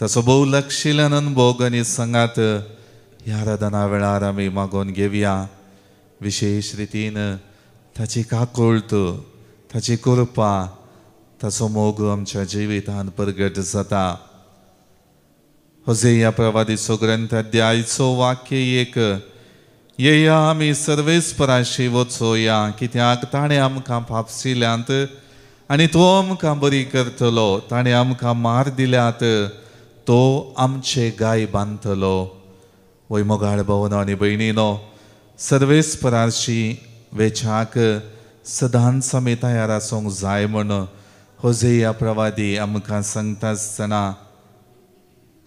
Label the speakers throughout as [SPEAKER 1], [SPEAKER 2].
[SPEAKER 1] तसो भोव लक्षिल्यान अनुभव गणित संगात ह्या आराधना वेळार आमी मागोवन घेवया विशेष रितीन ताची काकुळट ताची कृपा ताचो मोग आमच्या जिवितांत प्रगट जाता होसेया प्रवादीचो ग्रंथ अध्यायचो वाक्य 1 येया आमी सर्वेस्पराशी वचोया कित्याक ताणें आमकां पापसिल्यांत आनी तो आमकां बरी करतलो ताणें आमकां मार दिल्यात तो आमचे गाय बांदतलो वय मोगाळ भावनो आनी भयणीनो सर्वेस्पराशी वेचाक सदांच आमी तयार आसूंक जाय म्हण होसेया प्रवादी आमकां सांगता आसतना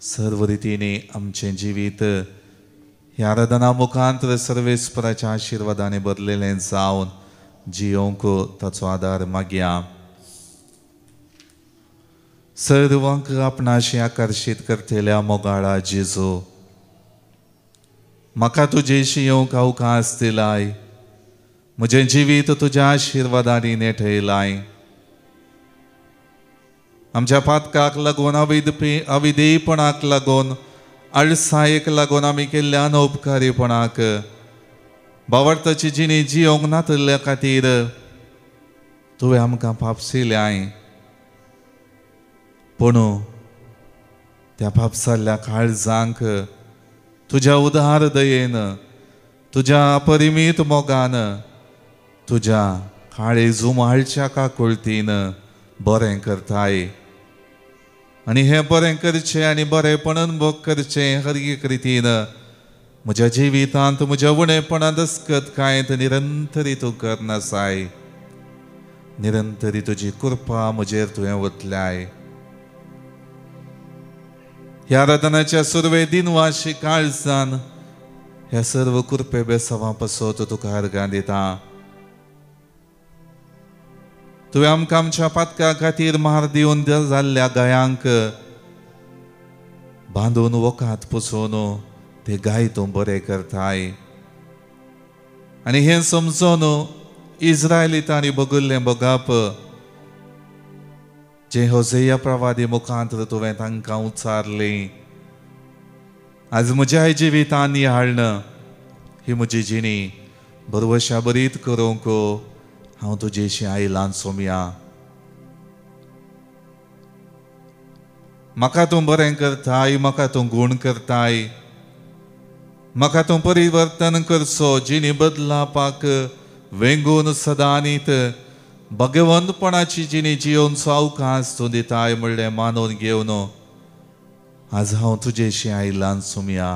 [SPEAKER 1] सर्व रितींनी आमचें जिवीत ह्या आराधना मुखांतर सर्वेस्पराच्या आशिर्वादाने भरलेलें जावन जियोंक ताचो आदार मागया सर्वांक आपणाशी आकर्शीत करतल्या मोगाळा जेजू म्हाका तुजेशी येवंक अवकाश दिलाय म्हजें जिवीत तुज्या आशिर्वादांनी नेटयलाय आमच्या पातकाक लागून अविधेयपणाक लागून आळसायेक लागून आमी केल्ल्या अनौपकारीपणाक भावार्थाची जिणी जियोंक नातल्या खातीर तुवें आमकां पापसिल्याय पूण त्या पापसाल्या काळजांक तुज्या उदार दयेन तुज्या अपरिमीत मोगान तुज्या काळे जुमाळच्या काकुळतीन बरें करताय आनी हें बरें करचें आनी बरेंपणान भोग करचें हर एक रितीन म्हज्या जिवितांत म्हज्या उणेपणां दसकतकायेंत निरंतरी तूं करनासाय निरंतरी तुजी कृपा म्हजेर तुवें वतल्याय ह्या आराधनाच्या सुरवे दिनवाशी काळजान ह्या सर्व कृपे बेसवां पासत तुका अर्गां दिता तुवें आमकां आमच्या पातका खातीर मार दिवन जाल्ल्या गायांक बांदून वोकात पुसून ते गाय तूं बरें करताय आनी हें समजून इस्रायलितांनी भोगल्लें भोगप जे होसेया प्रवादी मुखांतर तुवें तांकां उचारलें आज म्हज्या जिवितांत हाडणं ही म्हजी जिणी बरवशा बरीत करूंक हांव तुजेशी आयलां सोम्या म्हाका तूं बरें करताय म्हाका तूं गूण करताय म्हाका तूं परिवर्तन करचो जिणी बदलापाक वेंगून सदांनीत भगवंतपणाची जिणी जियोनचो अवकाश तूं दिताय म्हणलें मानून घेवन आज हांव तुजेशी आयलां सोम्या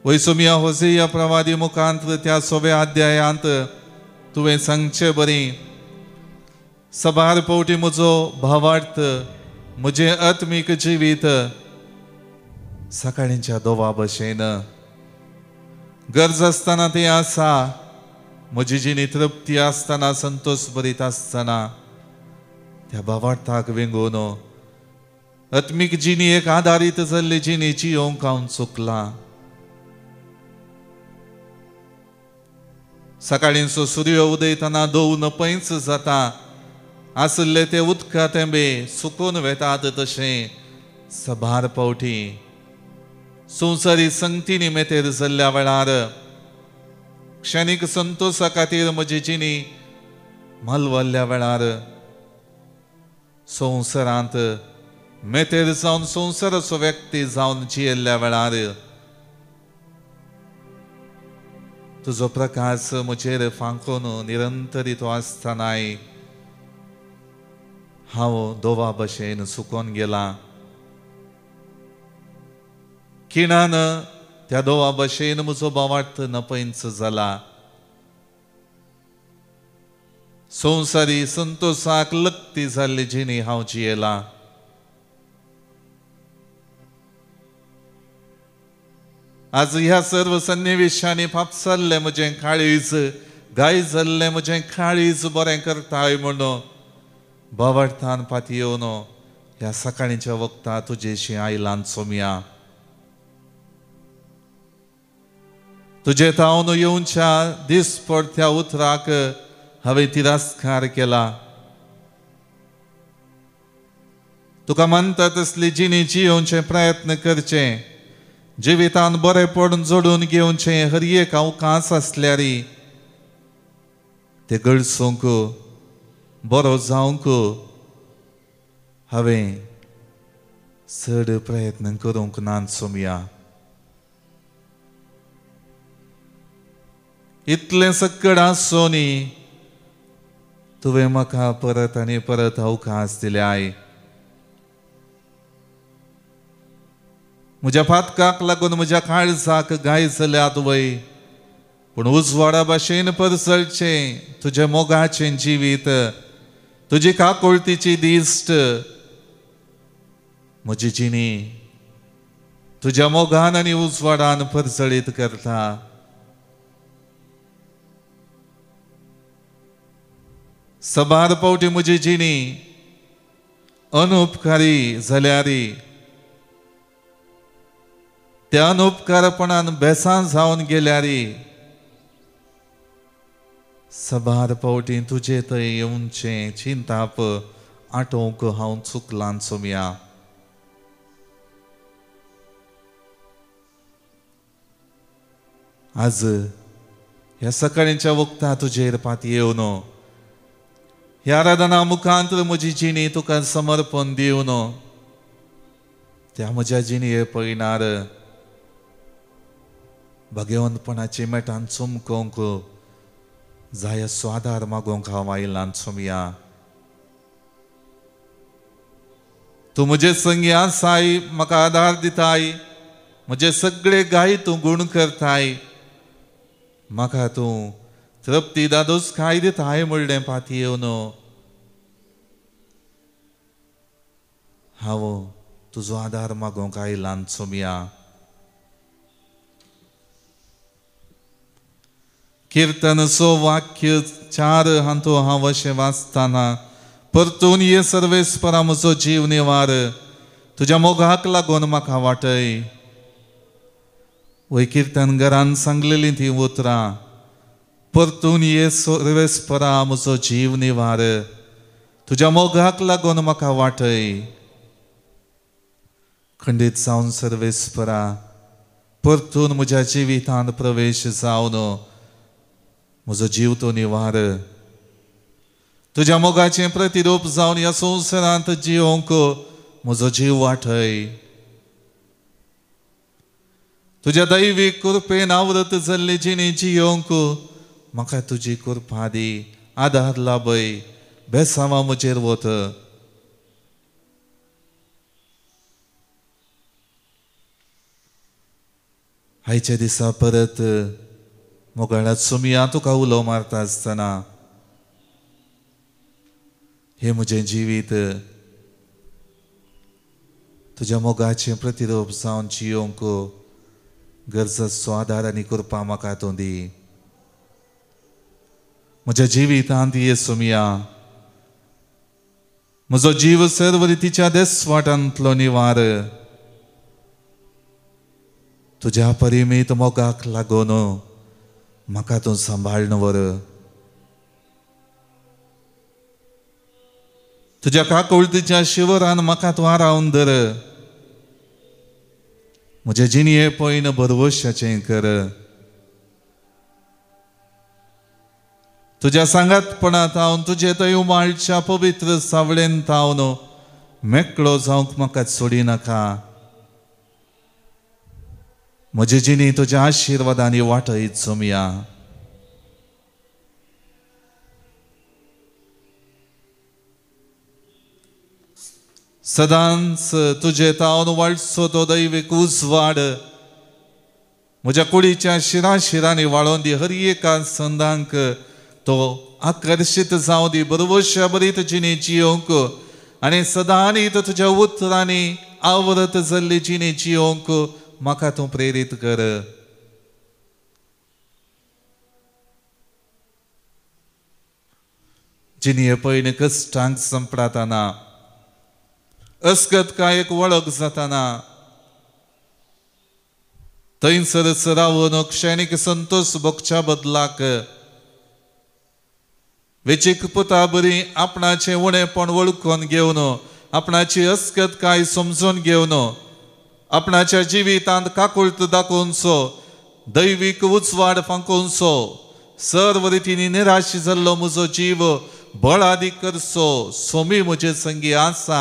[SPEAKER 1] वैसोमिया होसेया प्रवादी मुखांतर त्या सोव्या अध्यायांत तुवें सांगचें बरी सबार पावटी म्हजो भावार्थ म्हजें आत्मीक जिवीत सकाळींच्या दोवा भशेन गरज आसतना तें आसा म्हजी जिणी तृप्ती आसतना संतोष भरीत आसतना त्या भावार्थाक वेंगून आत्मीक जिणेक आदारीत जाल्ली जिणी जियोंक हांव चुकलां सकाळींचो सूर्य उदयतना दोन पैंच जाता आसले ते उदका तेंबे सुकून वेतात तशें सबार पावटी संवसारी संगतींनी मेतेर जाल्ल्या वेळार क्षणीक संतोषा खातीर म्हजी जिणी मलवल्ल्या वेळार संवसारांत मेतेर जावन संवसाराचो व्यक्ती जावन जियेल्ल्या वेळार तुजो प्रकाश म्हजेर फांकून निरंतरी तो आसतनाय हांव दोवा भशेन सुकोन गेलां खिणान त्या दोवा भशेन म्हजो भावार्थ नपैंच जाला संवसारी संतोषाक लक्ती जाल्ली जिणी हांव जियेलां आज ह्या सर्व सन्निवेशांनी पापसाल्लें म्हजें काळीज गाय जाल्लें म्हजें काळीज बरें करताय म्हणून भावार्थान पाती येवन ह्या सकाळीच्या वक्तार तुजेशी आयलां सोम्या तुजे तावन येवच्या दिसपडत्या उतराक हांवें तिरस्कार केला तुका म्हणटा तसली जिणी जियोवचे प्रयत्न करचे जिवितान बरेपण जोडून घेवचे हर एक अवकाश आसल्यारी ते घडसूंक बरो जावंक हांवें चड प्रयत्न करूंक ना सोमया. इतलें सकड आसोनी तुवें म्हाका परत आनी परत अवकाश दिल्याय. म्हज्या फातकाक लागून म्हज्या काळजाक घाय जाल्यात वय, पूण उजवाडा भाशेन परसळचे तुज्या मोगाचें जिवीत, तुजी काकुळतीची दिश्ट, म्हजी जिणी तुज्या मोगान आनी उजवाडान परसळीत करता. सबार पावटी म्हजी जिणी अनुपकारी जाल्यारी त्या अनुपकारपणान बेसान जावन गेल्यारी सबार पावटी तुजे थंय येवचे चिंताप आटोवंक हांव चुकलां सोमया. आज ह्या सकाळीच्या वक्तार तुजेर पाती येवन ह्या आराधना मुखांतर म्हजी जिणी तुका समर्पण दिवन त्या म्हज्या जिणये पळयणार भगवंतपणाचे मेटान चुमकोंक जाय असो आदार मागोंक हांव आयलां सोमया. तूं म्हजे संगी आसाय, म्हाका आदार दिताय, म्हजे सगळे गाय तूं गुण करताय, म्हाका तूं तृप्ती दादोस काय दिताय म्हणलें पाती येवन हांव तुजो आदार मागोंक आयलां सोमया. कीर्तन सो वाक्य 4 हांतू हांव अशें वाचताना परतून ये सर्वेस्परा म्हजो जीव निवार, तुज्या मोगाक लागून म्हाका वाटय. वय कीर्तनगरान सांगलेलीं ती उतरां, परतून ये सर्वेस्परा म्हजो जीव निवार, तुज्या मोगाक लागून म्हाका वाटय. खंडीत जावन सर्वेस्परा परतून म्हज्या जिवितांत प्रवेश जावन म्हजो जीव तो निवार, तुज्या मोगाचें प्रतिरूप जावन ह्या संवसारांत जियोंक म्हजो जीव वाटय. तुज्या दैवीक कृपेन आवृत जाल्ली जिणी जियोंक म्हाका तुजी कृपा दी, आदार लाभय, बेसांवां म्हजेर वत. आयच्या दिसा परत मोगाळ्या सोमया तुका उलो मारता आसतना हे म्हजें जिवीत तुज्या मोगाचें प्रतिरूप जावन जियोंक गरजेचो आदार आनी कृपा म्हाका तूं दी. म्हज्या जिवितांत ये सोमया म्हजो जीव सर्व रितीच्या देसवाटांतलो निवार, तुज्या परिमीत मोगाक लागून म्हाका तूं सांबाळन वर. तुज्या काकुळतीच्या शिवरान म्हाका तूं आरावन धर. म्हजे जिणये पळयन भरवशाचें कर. तुज्या सांगातपणांत हांव तुजे थंय उमाळच्या पवित्र सावळेंत हांव मेकळो जावंक म्हाका सोडी नाका. म्हजी जिणी तुज्या आशिर्वादांनी वाटयत सोमया. सदांच तुजे तावन वाडचो तो दैवीक उजवाड म्हज्या कुडीच्या शिराशिरांनी वाळोवन दी. हर एका संदांक तो आकर्शीत जावं दी. बरोवशा बरीत जिणी जियोंक आनी सदांनीत तुज्या उतरांनी आवरत जाल्ली जिणी जियोंक म्हाका तूं प्रेरीत कर. जिणये पयलीं कश्टांक संपडातना, अस्कतकायेक वळख जाताना, थंयसर सरावन क्षणीक संतोष भोगच्या बदलाक वेचीक पुता बरी आपणाचें उणेपण वळखून घेवन आपणाची अस्कत काय समजून घेवन आपणाच्या जिवितांत काकुळट दाखोवनसो दैवीक उजवाड फांकोवनसो सर्व रितींनी निराश जाल्लो म्हजो जीव बळादी करसो सोमी म्हजे संगी आसा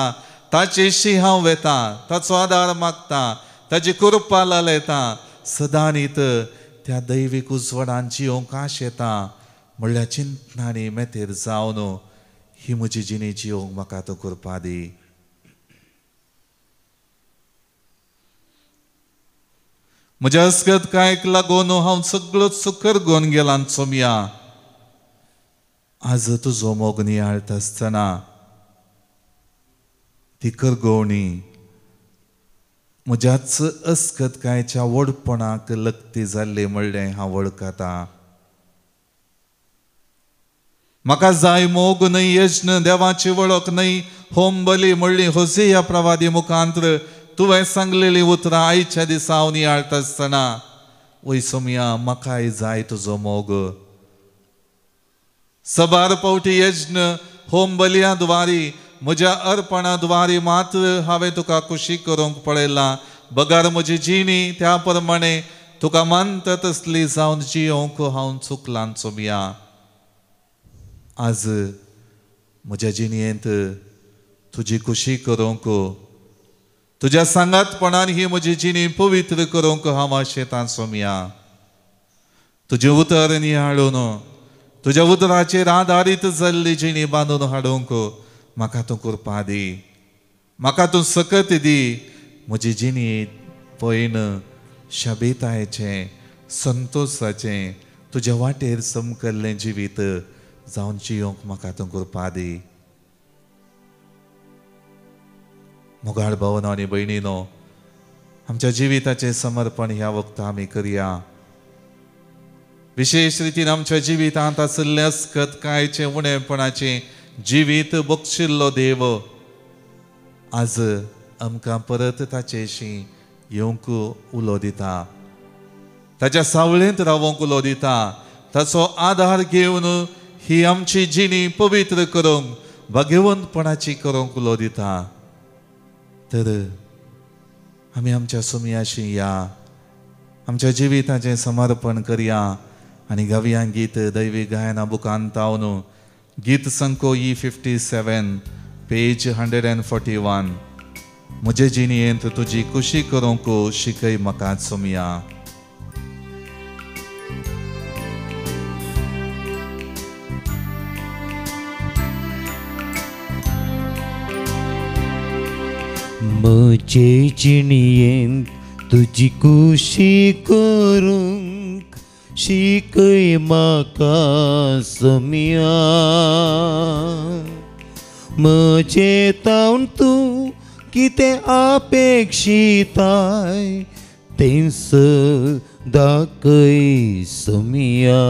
[SPEAKER 1] ताचेशी हांव वेता ताचो आदार मागता ताची कृपा लालयता सदांच त्या दैवीक उजवाडांत जिवंक आश येता म्हणल्यार चिंतनांनी मेतेर जावन ही म्हजी जिणी जिवंक म्हाका तूं कृपा दी. म्हज्या अस्कतकायेक लागून हांव सगळो सुकर घेवन गेलां सोम्या. आज तुजो मोग नियाळटा आसतना ती करगोवणी म्हज्याच अस्कतकायेच्या व्हडपणाक लक्ती जाल्ली म्हणलें हांव वळखता. म्हाका जाय मोग न्हय यज्ञ देवाची वळख न्हय होम बली म्हणली होसेया प्रवादी मुखांतर तुवें सांगलेली उतरां आयच्या दिसा हांव नियाळटा आसतना वय सोम्या म्हाकाय जाय तुजो मोग. सबार पावटी यज्ञ होम बलिया द्वारी म्हज्या अर्पणा द्वारी मात्र हांवें तुका खुशी करूंक पळयलां. बगार म्हजी जिणी त्या प्रमाणे तुका मानता तसली जावन जियोंक हांव चुकलां सोम्या. आज म्हज्या जिणयेंत तुजी खुशी करूंक तुज्या सांगातपणान ही म्हजी जिणी पवित्र करूंक हांव आशेतां सोम्या. तुजें उतर नियाळून तुज्या उतराचेर आदारीत जाल्ली जिणी बांदून हाडूंक म्हाका तूं कृपा दी. म्हाका तूं सकत दी. म्हजी जिणी पळयन शाबेतायेचें संतोशाचें तुज्या वाटेर समकल्लें जिवीत जावन जियोंक म्हाका तूं कृपा दी. मोगाळ भावनो आनी भयणीनो आमच्या जिविताचें समर्पण ह्या वक्ता आमी करया. विशेष रितीन आमच्या जिवितांत आसले अस्कतकायेचें उणेपणाचें जिवीत बक्षिल्लो देव आज आमकां परत ताचेशी येवंक उलो दिता. ताच्या सावळेंत रावंक उलो दिता. ताचो आधार घेवन ही आमची जिणी पवित्र करूंक भाग्यवंतपणाची करूंक उलो दिता. तर आमी आमच्या सोम्याशी या आमच्या जिविताचें समर्पण करया आनी गावया गीत दैवी गायना बुकांत तावन गीत संको E57 पेज 141. म्हजे जिणयेंत तुजी खुशी करूंक शिकय म्हाका सोम्या.
[SPEAKER 2] म्हजे जिणयेंत तुजी खुशी करूंक शिकय म्हाका सोम्या. म्हजे तावन तूं कितें अपेक्षिताय तें दाखय सोम्या.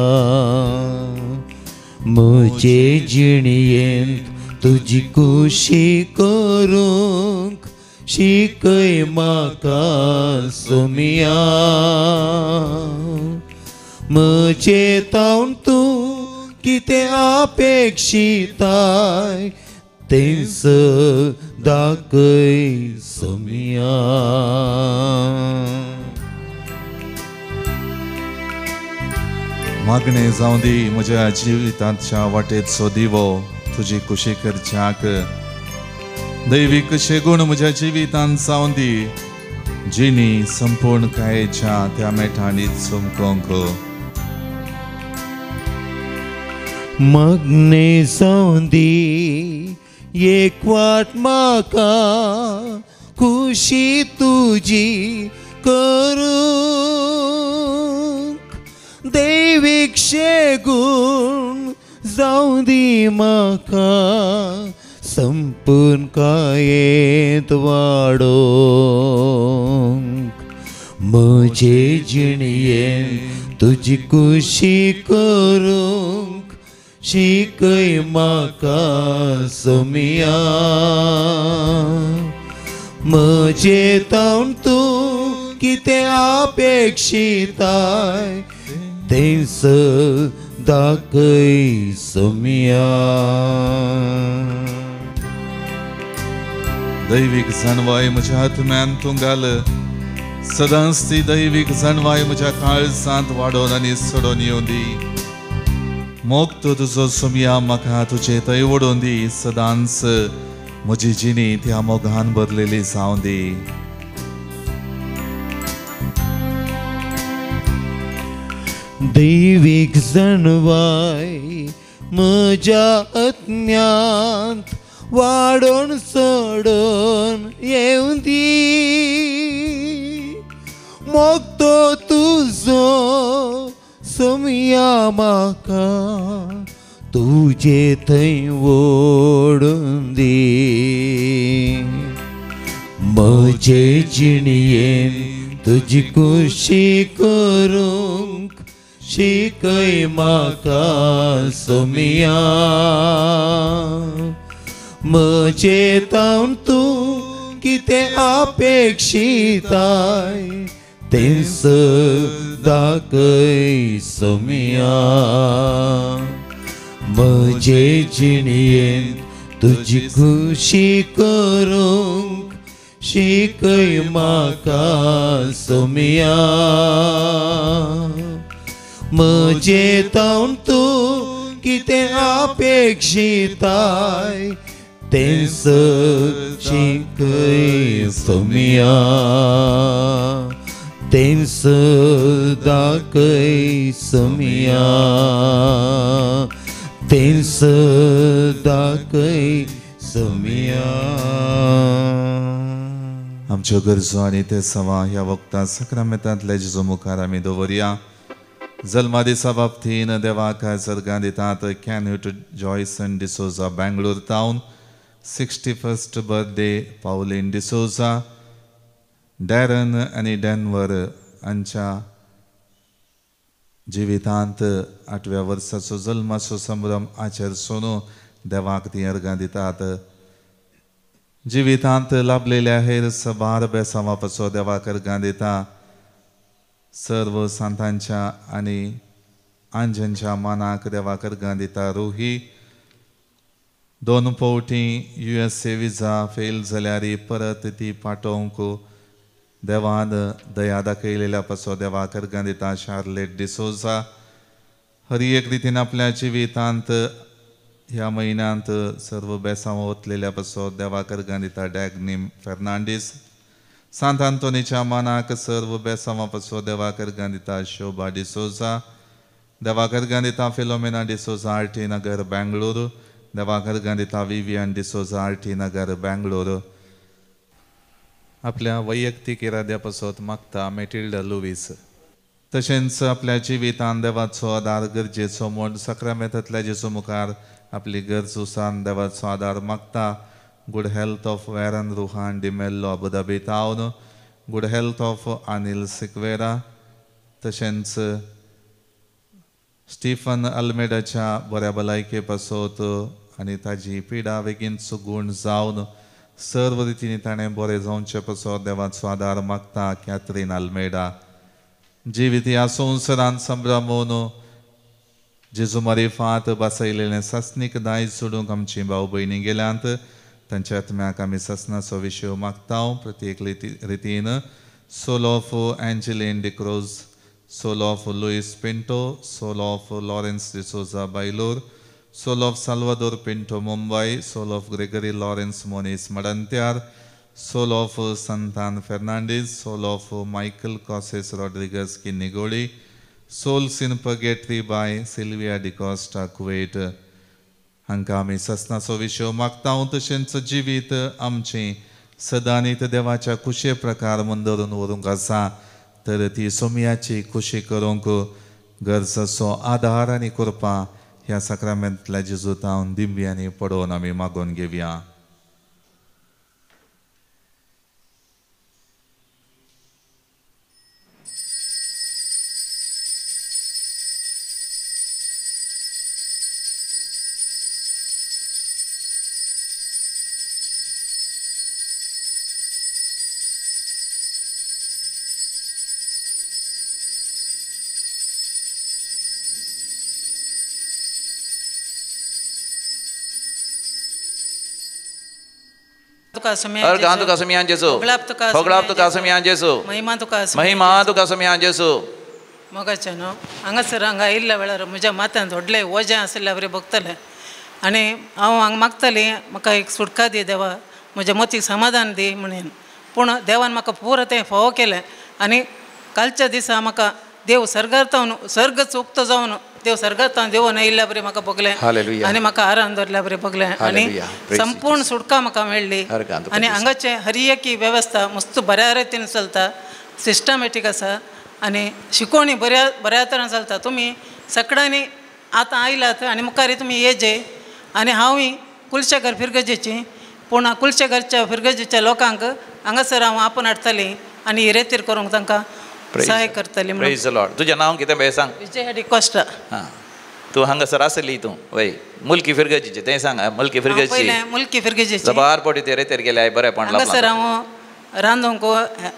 [SPEAKER 2] म्हजे जिणयेंत तुजी खुशी करूंक शिकय म्हाका सोम्या. म्हजे तावन तूं कितें अपेक्षिताय तें दाखय सोम्या.
[SPEAKER 1] मागणें जावं दी म्हज्या जिवितांच्या वाटेचो दिवो तुजी खुशी करच्याक. दैवीक शेगूण म्हज्या जिवितांत जावं दी जिणी संपूर्ण कायेच्या त्या मेठांनीच चमकोंक.
[SPEAKER 2] मग्ने जावं दी एक वाट म्हाका खुशी तुजी करूंक. दैवीक शेगूण जावं दी म्हाका संपूर्ण कायेंत वाडोवंक. म्हजे जिणयेंत तुजी खुशी करूंक शिकय म्हाका सोम्या. म्हजे तावन तूं कितें अपेक्षिताय तें दाखय सोम्या.
[SPEAKER 1] दैवीक जाणवाय म्हज्या आत्म्यान तूं घाल सदांच ती दैवीक जाणवाय म्हज्या काळजांत वाडोवन आनी सडोवन येवं दी मोग तुजो सुमया म्हाका तुजे थंय ओडून दी सदांच म्हजी जिणी त्या मोगान भरलेली जावं दी
[SPEAKER 2] दैवीक जाणवाय म्हज्या अज्ञात वाडोवन सडोवन येवं दी मोग तो तुजो सोमया म्हाका तुजे थंय ओडून दी म्हजे जिणयेन तुजी खुशी करूंक शिकय म्हाका सोमया म्हजे तावन तूं कितें अपेक्षिताय तें दाखय सोमया म्हजे जिणयेन तुजी खुशी करूंक शिकय म्हाका सोमया म्हजे तावन तूं कितें अपेक्षिताय तें शिकय सोमया तें दाखय सोमया तें दाखय सोमया
[SPEAKER 1] आमच्यो गरजो आनी ते सवा ह्या वक्ता सक्रामेंतांतले जेजू मुखार आमी दवरया जल्मा दिसा बाबतीन देवाक सर्गां दितात कॅन्यूट जॉयसन डिसोजा बँगलोर टावन 61st birthday Pauline D'Souza Darren आनी डॅनवर हांच्या जिवितांत 8व्या वर्साचो जल्माचो संभ्रम आचरसून देवाक ती अर्गां दितात जिवितांत लाभलेल्या हेर सबार बेसांवा पासो देवाक अर्गां दिता सर्व सांतांच्या आनी आंजांच्या मानाक देवाक अर्गां दिता रुही 2 फावटी USA विजा फेल जाल्यार परत ती पाठोवंक देवान दया दाखयलेल्या पासो देवाक अर्गां दिता शार्लेट डिसोजा हर एक रितीन आपल्या जिवितांत ह्या म्हयन्यांत सर्व बेसांव वतलेल्या पासो देवाक अर्गां दिता डॅग्नीम फेर्नांडीस सांत आंतोनीच्या मानाक सर्व बेसांवा पासो देवाक अर्गां दिता शोभा डिसोजा देवाक अर्गां दिता फिलोमेना डिसोजा आरटी नगर बेंगळूर देवाक अर्गां दिता विवियन डिसोजा आरटी नगर बेंगळूर आपल्या वैयक्तीक इराद्या पासत मागता मेटिल्डा लुईस तशेंच आपल्या जिवितांत देवाचो आदार गरजेचो म्हूण सक्रामेंतांतल्या जेजू मुखार आपली गरज उसान देवाचो आदार मागता गुड हेल्थ ऑफ वेरन रुहान डिमेल्लो अबुधाबी टावन good health of Anil Sequeira तशेंच स्टीफन अल्मेडाच्या बऱ्या भलायके पासत आनी ताजी पिडा बेगीन सुगूण जावन सर्व रितीन ताणें बरें जावचें पासो देवाचो आदार मागता कॅथरीन अल्मेडा जिवीत ह्या संवसारांत संभ्रमून जेजू मारिफांत बसयलेलें सस्नीक दायज सोडूंक आमची भाव भयणी गेल्यांत तांच्या आत्म्याक आमी ससनाचो विशय मागता प्रत्येक रितीन soul of Angeline D'Cruz soul of Lewis Pinto soul of Lawrence D'Souza Bailur soul of Salvador Pinto Mumbai soul of Gregory Lawrence Monis Madanthyar soul of Santan Fernandes soul of Michael कॉसेस Rodrigues Kinnigoli souls in purgatory by Sylvia D'Costa Kuwait हांकां आमी ससनाचो विशय मागता तशेंच जिवीत आमचें सदांनीत देवाच्या खुशे प्रकार म्हूण धरून व्हरूंक आसा तर ती सोमयाची खुशी करूंक गरजेचो आदार आनी कृपा ह्या सक्रामेंतांतल्या जेजूतांत दिंब्यांनी पडोवन आमी मागून घेवया.
[SPEAKER 3] तुका सुम्या
[SPEAKER 4] अर्गां तुका सुमयान जेजू होगळाप तुका सुमयान जेजू
[SPEAKER 3] महिमा तुका
[SPEAKER 4] महिमा तुका सुमयान जेजू
[SPEAKER 3] मोगाचे न्हू हांगासर हांगा येयल्ल्या वेळार म्हज्या माथ्यान व्हडलें वजें आसल्या बरें भोगतलें आनी हांव हांगा मागतालें म्हाका एक सुटका दी देवा म्हज्या मतीक समाधान दी म्हणून पूण देवान म्हाका पुरो तें फावो केलें आनी कालच्या दिसा म्हाका देव सर्गांतावन सर्ग चुकतो जावन देव सर्गांतावन देवून येयल्ल्या बरें म्हाका भोगलें आनी म्हाका आराम दवरल्या बरें भोगलें आनी संपूर्ण सुटका म्हाका मेळ्ळी आनी हांगाचें हर एक वेवस्था मस्त बऱ्या रितीन चलता सिस्टमॅटीक आसा आनी शिकोवणी बऱ्या तरेन चलता तुमी सगळ्यांनी आतां आयलात आनी मुखार तुमी येजे आनी हांवूय कुलशेगर फिरगजेची पूण कुलशेगरच्या फिरगजेच्या लोकांक हांगासर हांव आपोवन हाडटलीं आनी ही रेतीर करूंक तांकां सहाय करतलीं
[SPEAKER 4] प्रेज द लॉर्ड तुजें नांव कितें बे सांग
[SPEAKER 3] विजय हडी कोस्टा
[SPEAKER 4] हां तूं हांगासर आसली तूं वय मुल्की फिरगजीचें तें सांग मुल्की फिरगजी
[SPEAKER 3] पयलें मुल्की फिरगजेची
[SPEAKER 4] जबार पोटी ते रेतीर गेले बरें पण
[SPEAKER 3] हांगासर हांव रांदूंक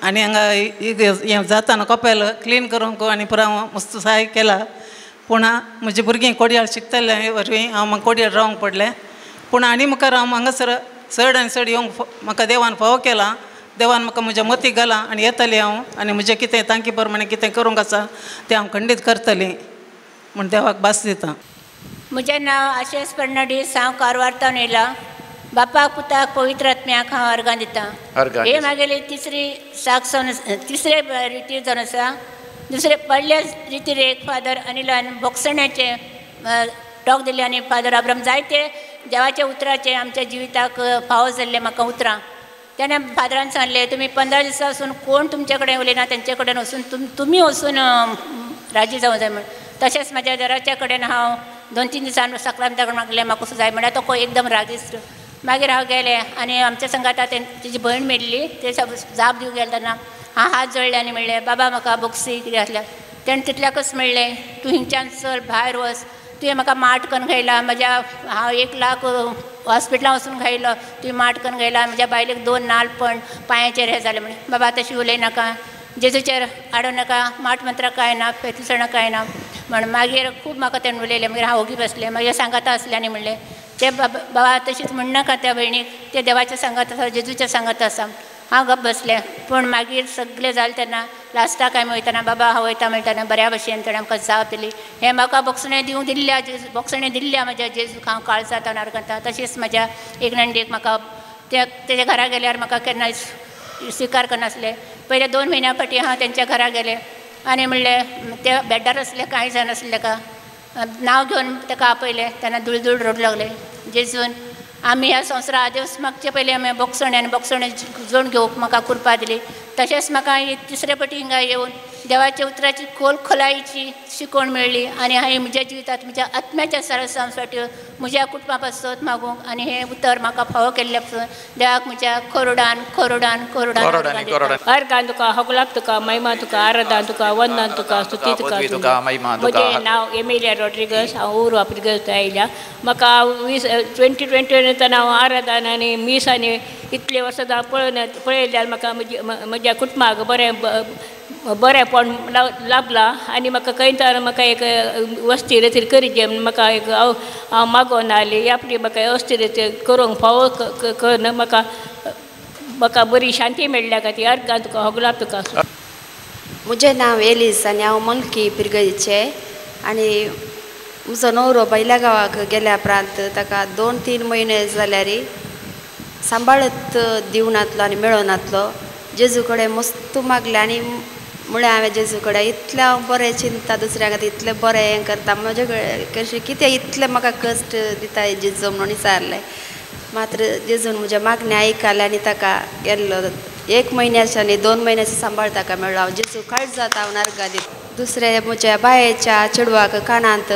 [SPEAKER 3] आनी हांगा हें जाता न्हू कपेल क्लीन करूंक आनी पुरो हांव मस्त सहाय केला पूण म्हजी भुरगीं कोडयाळ शिकतलें वरवीं हांव म्हाका कोडयाळ रावंक पडलें पूण आनी मुखार हांव हांगासर चड आनी चड येवंक म्हाका देवान फावो केला देवान म्हाका म्हज्या मतीक घाला आनी येतलें हांव आनी म्हजें कितें तांकी प्रमाणे कितें करूंक आसा तें हांव खंडीत करतलें म्हूण देवाक भास दिता
[SPEAKER 5] म्हजें नांव आशिश फर्नांडीस हांव कारवारतावन येयलां बापाक पुताक पवित्र आत्म्याक हांव अर्गां दितां हे म्हागेली तिसरे रितीर जावन आसा दुसरे पडल्या रितीर एक फादर अनिलान बोक्सण्याचे टॉक दिले आनी फादर अब्राम जायते देवाच्या उतराचे आमच्या जिविताक फावो जाल्ले म्हाका उतरां तेणे फादरान सांगलें तुमी 15 दिसां वचून कोण तुमचे कडेन उलयना तेंचे कडेन वचून तुमी वचून राजी जावं जाय म्हण तशेंच म्हाज्या देराच्या कडेन हांव 2-3 दिसान सक्रांता कडेन मागलें म्हाका वचूं जाय म्हळ्यार तो एकदम रागिश्ट मागीर हांव गेलें आनी आमच्या संगात तेजी भयण मेळ्ळी ते जाप दिवंक गेले तेन्ना हांव हात जोडले आनी म्हणलें बाबा म्हाका बोक्सी कितें आसल्या तेणें तितल्याकच म्हणलें तूं हिंगच्यान चल भायर वच तुवें म्हाका माट करून घायला हांव 1 लाख हॉस्पिटलां वचून घायलो तुवें माट करून घायला म्हज्या बायलेक 2 नाल्ल पांयाचेर हें जालें म्हणे बाबा तशी उलयनाका जेजूचेर हाडूं नाका माट मंत्र कांय ना पेतिसणां कांय ना म्हण मागीर खूब म्हाका तेणें उलयलें मागीर हांव ओगी बसलें मागीर सांगाता आसल्यानी म्हणलें ते बाबा तशीच म्हणनाका त्या भयणीक ते देवाच्या सांगात आसा जेजूच्या सांगात आसा हांव गप बसलें पूण मागीर सगळें जालें तेन्ना लास्टाक हांवें वयताना बाबा हांव वयता म्हणटाना बऱ्या भशेन ताणें आमकां जाप दिली हें म्हाका बोक्सणें दिवंक दिल्ल्या बोक्सणें दिल्ल्या म्हाज्या जेजूक हांव काळजांत अर्गांता तशेंच म्हाज्या एक नंडेक म्हाका तेज्या घरा गेल्यार म्हाका केन्नाय स्विकार करनासलें पयले 2 म्हयन्या फाटीं हांव तेंच्या घरा गेलें आनी म्हणलें ते बेड्डार आसले कांय जायनासलें ताका नांव घेवन ताका आपयलें तेन्ना धुळधुळ रडूंक लागलें जेजून आमी ह्या संवसारा आदेस मागचे पयलीं आमी बोक्सणे आनी बोक्सणे जोड घेवंक म्हाका कृपा दिली तशेंच म्हाका तिसरे फावटी हिंगा येवन देवाच्या उतराची खोलायेची शिकवण मेळ्ळी आनी हांवें म्हज्या जिवितांत म्हज्या आत्म्याच्या सरसांसाठी म्हज्या कुटुंबा पासत मागूंक आनी हें उतर म्हाका फावो केल्ले पासून देवाक म्हज्या खोरोडान खोरोडान खोरोडान
[SPEAKER 6] अर्गां तुका होगलाप तुका महिमा तुका आराधना तुका वंदन तुका स्तुती तुका म्हजें नांव एमिलिया रॉड्रिगस हांव ओर वापरगस आयल्या म्हाका 2020 तेन्ना हांव आराधना आनी मीस आनी इतले वर्सां पळयल्यार म्हाका म्हज्या कुटुंबाक बरेंपण लाभला आनी म्हाका खंय तर म्हाका एक वस्ती रितीर करीचे म्हाका एक हांव मागोन आली आपली म्हाका वस्ती रितीर करूंक फावो करून म्हाका बरी शांती मेळ्ळ्या खातीर अर्गां तुका होगलाप तुका
[SPEAKER 7] म्हजें नांव एलीस आनी हांव मुल्की पिरगयचे आनी म्हजो न्हवरो बैला गांवाक गेल्या उपरांत ताका 2-3 म्हयने जाल्यार सांबाळत दिवनातलो आनी मेळोनातलो जेजू कडेन मस्त मागलें आनी म्हळ्यार हांवें जेजू कडेन इतलें हांव बरें चिंतता दुसऱ्या खातीर इतलें बरें हें करता म्हजे कशें कितें इतलें म्हाका कश्ट दिता जेजू म्हणून विचारलें मात्र जेजून म्हज्या मागणी आयकलें आनी ताका गेल्लो 1 म्हयन्याचो आनी 2 म्हयन्याचो सांबाळ ताका मेळ्ळो हांव जेजू काळज जाता हांव नार्गां दिता दुसरे म्हज्या बायेच्या चेडवाक कानांत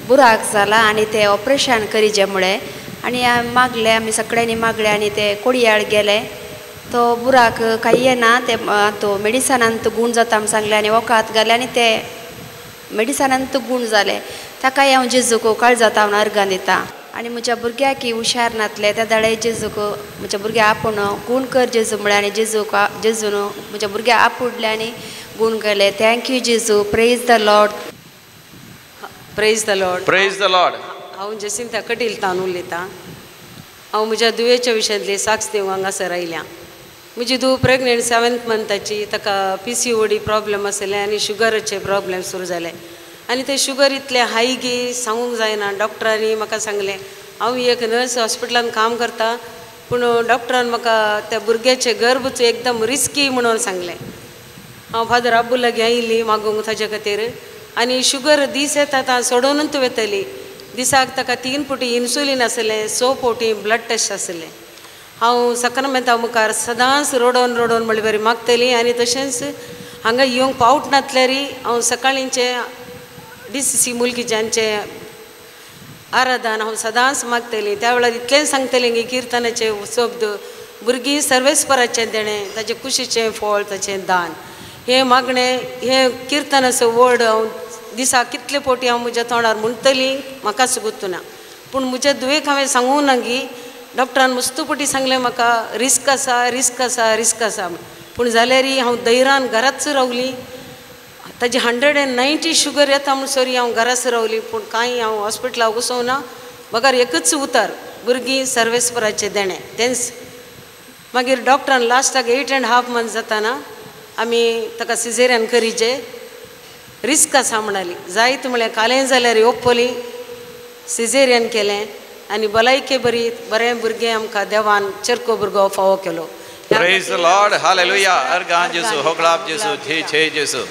[SPEAKER 7] बुराक जाला आनी तें ऑपरेशन करीचें म्हळें आनी हांवें मागलें आमी सगळ्यांनी मागलें आनी ते कोडयाळ गेले तो बुराक काही येना ते तो मेडिसनांत गूण जाता म्हूण सांगलें आनी वोकात घाले आनी ते मेडिसनांत गूण जाले ताकाय हांव जेजूक काळजांत हांव अर्गां दितां आनी म्हज्या भुरग्याकय हुशार नातले त्या दाडे जेजूक म्हज्या भुरग्याक आपूण गूण कर जेजू म्हळें आनी जेजून म्हज्या भुरग्याक आपुडले आनी गूण केले थँक्यू जेजू praise the Lord
[SPEAKER 8] praise the Lord
[SPEAKER 4] praise the Lord
[SPEAKER 8] हांव जसिंता कटील तावन उलयतां हांव म्हज्या दुयेच्या विशयांतली साक्ष दिवंक हांगासर आयल्या. म्हजी धूव प्रेग्नेंट 7th मंथाची, ताका PCOD प्रॉब्लेम आसले आनी शुगराचे प्रॉब्लेम सुरू जाले आनी ते शुगर इतले हाय गी सांगूंक जायना. डॉक्टरांनी म्हाका सांगलें, हांव एक नर्स हॉस्पिटलान काम करता पूण डॉक्टरान म्हाका त्या भुरग्याचे गर्भच एकदम रिस्की म्हणून सांगलें. हांव फादर अब्बू लागीं आयिल्ली मागूंक ताजे खातीर आनी शुगर दीस येता ता सोडूनच वयतली. दिसाक ताका 3 फावटी इन्सुलीन आसलें, 6 फावटी ब्लड टेस्ट आसलें. हांव सक्रामेंता मुखार सदांच रडोन म्हणले बरी मागतली आनी तशेंच हांगा येवंक पावट नासल्यार हांव सकाळींचे DCC मुलगीच्यांचे आराधन हांव सदांच मागतली. त्या वेळार इतलें सांगतलें की किर्तनाचे शब्द भुरगीं सर्वेस्पराचें देणें, ताचें कुशीचें फळ, ताचें दान, हे मागणें, हे किर्तनाचो वर्ड हांव दिसाक कितले फावटी हांव म्हज्या तोंडार म्हणटली म्हाकाच गुर्तुना. पूण म्हज्या दुयेक हांवें सांगूंक ना की डॉक्टरान मस्तू फावटी सांगलें म्हाका रिस्क आसा. पूण जाल्यार हांव धैर्यान घराच रावली. ताजी 190 शुगर येता म्हूण सरी हांव घराच रावली. पूण कांय हांव हॉस्पिटलाक वचूंक ना. म्हाका एकच उतर, भुरगीं सर्वेस्पराचें देणें. तेंच मागीर डॉक्टरान लास्टाक 8.5 months जाताना आमी ताका सिझेरियन करीचे. रिस्क आसा म्हणाली. जायत म्हळें कालें जाल्यार येवपली. सिझेरियन केलें आनी भलायके बरें भुरगें आमकां देवान चरको भुरगो फावो केलो.
[SPEAKER 4] Praise the Lord. Hallelujah. अर्गान जेसू, होगलाब जेसू, छे जेसू.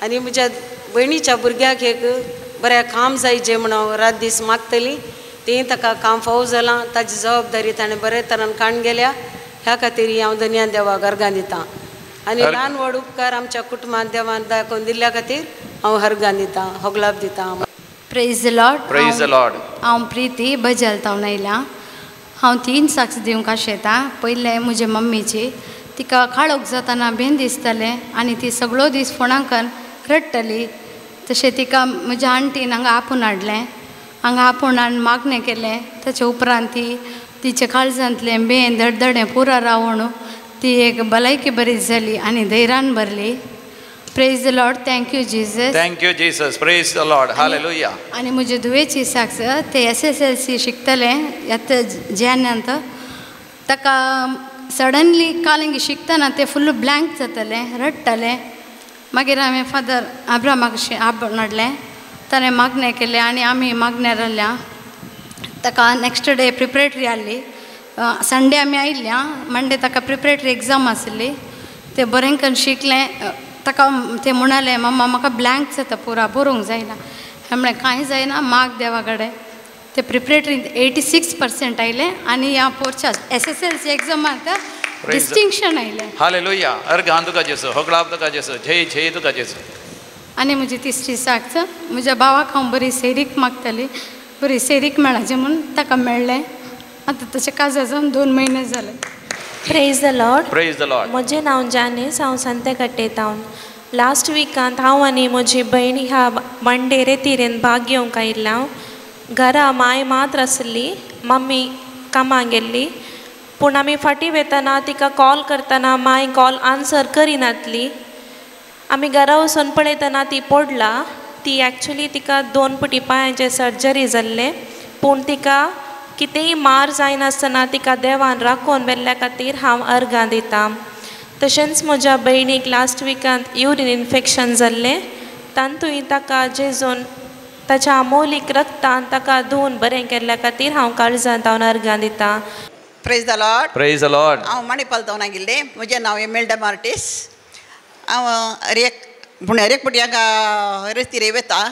[SPEAKER 8] आनी म्हज्या भयणीच्या भुरग्याक एक बरें काम जायचें म्हणून रात दीस मागतली. तें ताका काम फावो जालां. ताजी जबाबदारी ताणें बरे तरान काण गेल्या. ह्या खातीर हांव धन्यान देवाक अर्गां दितां आनी ल्हान व्हड उपकार आमच्या कुटुंबान देवान दाखोवन दिल्ल्या खातीर हांव अर्गां दितां, होगलाब दितां.
[SPEAKER 9] Praise the Lord.
[SPEAKER 4] Praise the Lord.
[SPEAKER 9] हांव प्रिती बजालतावन आयलां. हांव 3 साक्ष दिवंक आशेतां. पयलें म्हजे मम्मीची, तिका काळोख जाताना भेन दिसतालें आनी ती सगळो दीस फोणांकन रडटली. तशें तिका म्हज्या आंटीन हांगा आपूण हाडलें. हांगा आपूण हाडून मागणें केलें. ताचे उपरांत तिचे काळजांतलें भेन धडधडें पुरा रावून ती एक भलायकी बरी जाली आनी धैर्यान भरली. Praise the Lord. Thank you Jesus.
[SPEAKER 4] Thank you Jesus. Praise the Lord. Hallelujah.
[SPEAKER 9] आनी म्हजे दुयेची साक्ष, ते SSLC शिकतले येता जानेंत. ताका सडनली कालेंगी शिकतना ते फुल्ल ब्लँक जातलें, रडटलें. मागीर हांवें फादर अब्रामाक हाडलें. ताणें मागणें केलें आनी आमी मागण्यार आयल्या. ताका नेक्स्ट डे प्रिपरेटरी आहली. संडे आमी आयिल्ल्या. मंडे ताका प्रिपरेटरी एग्जाम आसली. ते बरें करून शिकलें. ताका ते म्हणलें, मम्मा म्हाका ब्लँक जाता पुरा, बरोवंक जायना. हांवें म्हणलें कांय जायना, माग देवा कडेन. ते प्रिपरेटरींत 86% आयले आनी ह्या पोरच्या SSLC एग्जामांत डिस्टिंक्शन आयलें.
[SPEAKER 4] हालेलुया. अर्गान तुका जेसू, होगलाब तुका जेसू, छे तुका जेसू.
[SPEAKER 9] आनी म्हजी तिसरी साक्ष, म्हज्या भावाक हांव बरी सेरीक मागताली. बरी सेरीक मेळाचें म्हणून ताका मेळ्ळें. आतां ताचें काजार जावन 2 म्हयने जाले.
[SPEAKER 10] Praise the Lord.
[SPEAKER 4] Praise the Lord.
[SPEAKER 10] म्हजें नांव जानीस. हांव सांतेकट्टेतावन. लास्ट विकांत हांव आनी म्हजी भयण ह्या मंडे रेतीरेन भाग घेवंक आयिल्ल्या. घरा माय मात्र आसली, मम्मी कामाक गेल्ली. पूण आमी फाटीं वेतना तिका कॉल करतना माय कॉल आन्सर करिनातली. आमी घरा वचून पळयतना ती पडला. ती एक्चुली तिका 2 फावटी पांयाचें सर्जरी जाल्लें. पूण तिका कितेंय मार जायनासतना तिका देवान राखून व्हेल्ल्या खातीर हांव अर्गां दितां. तशेंच म्हज्या भयणीक लास्ट विकांत युरीन इन्फेक्शन जाल्लें. तातूंय ताका जेजून ताच्या अमोलीक रक्तान ताका धुवन बरें केल्ल्या खातीर हांव काळजांत हांव अर्गां दितां.
[SPEAKER 11] Praise the Lord.
[SPEAKER 4] Praise the Lord.
[SPEAKER 11] हांव मणिपाल जावन गेल्लें. म्हजें नांव एमेल्डा मार्टीस. हांव हरेक फावटी हांगा रेस्तिरे वता.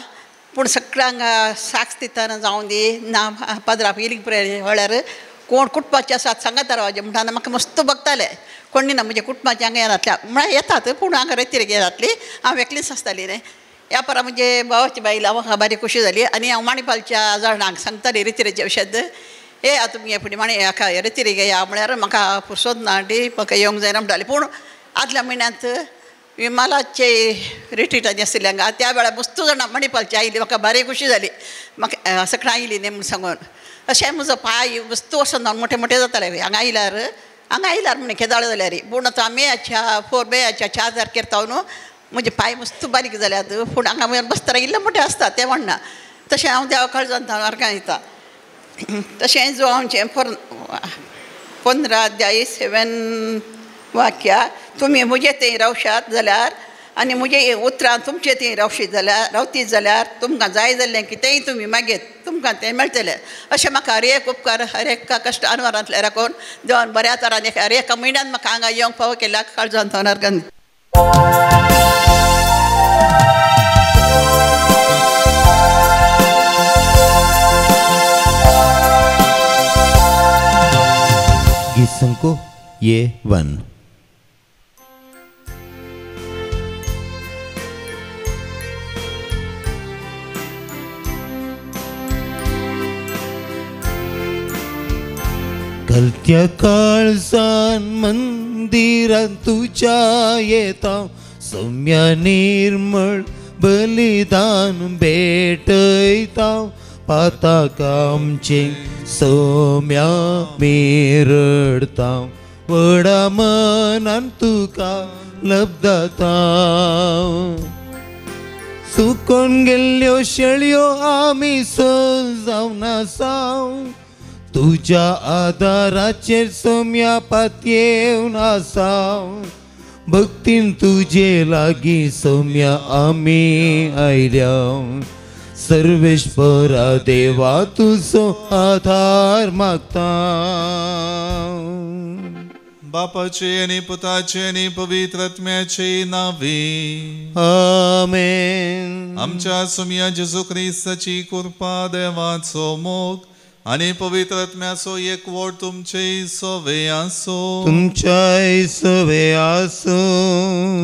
[SPEAKER 11] पूण सगळ्यांक साक्ष दितना जावं दी ना पाद्राक इलीक म्हळ्यार कोण कुटुंबाचे आसात सांगात रावचे म्हणटाना म्हाका मस्त बगताले. कोणी ना म्हज्या कुटुंबाचे हांगा येनातल्या म्हळ्यार येतात पूण हांगा रेतीरेक येतातली. हांव एकलीच आसताली न्ही. ह्या परा म्हणजे भावाची बायल म्हाका बारीक खुशी जाली आनी हांव माणिपालच्या जाणांक सांगताली रेतीरेचे विशद. हे तुमी हे फुडें हाका रेतीरेक या म्हळ्यार म्हाका फुरसत ना डी म्हाका येवंक जायना म्हणटाली. पूण आदल्या म्हयन्यांत विमालाचे रिट्रीटांनी आसले हांगा. त्या वेळार मस्त जाणां मणिपालची आयली. म्हाका बारीक खुशी जाली. म्हाका सकाळीं आयली न्ही म्हूण सांगून. अशें म्हजो पांय मस्त वर्सां जावन मोठे मोठे जाताले. हांगा आयल्यार म्हणे केदाळ जाल्यार. पूण आतां मेच्या 4 तारखेर न्हू म्हजे पांय मस्त बारीक जाल्यात. पूण हांगा बसतना इल्ले मोठे आसता तें म्हणना. तशें हांव देवा काळजांत अर्गां दितां. तशें जो आमचें 15 अध्याय 7 वाक्या तुमी म्हजे थंय रावशात जाल्यार आनी म्हजे उतरां तुमचे थंय रावतीत जाल्यार तुमकां जाय जाल्लें कितेंय तुमी मागीत तुमकां तें मेळटलें. अशें म्हाका हर एक उपकार हर एका कश्ट अनवरांतले राखून देवान बऱ्या तरान हर एका म्हयन्यान म्हाका हांगा येवंक फावो केल्या काळजांत होणार घालून.
[SPEAKER 2] गीत संको ये 1. घालत्या काळजान मंदिरांत तुज्या येता सौम्या निर्मळ बलिदान भेटयता पाताक आमचे सौम्या मेरडता व्हडा मनान तुका लब्धता सुकोन गेल्ल्यो शेळयो आमी जावन आसाव तुज्या आदाराचेर सौम्या पातयेवन आसाव भक्तीन तुजे लागीं सौम्या आमी आयल्या सर्वेश्वरा देवा तुजो आधार मागता.
[SPEAKER 1] बापाचे आनी पुताचे आनी पवित्र आत्म्याचे नावे
[SPEAKER 2] आमेन.
[SPEAKER 1] आमच्या सौम्या जेजू क्रिस्ताची कृपा देवाचो मोग आनी पवित्र आत्म्याचो एकवट तुमचे सवे आसो
[SPEAKER 2] तुमच्या सवे आसो.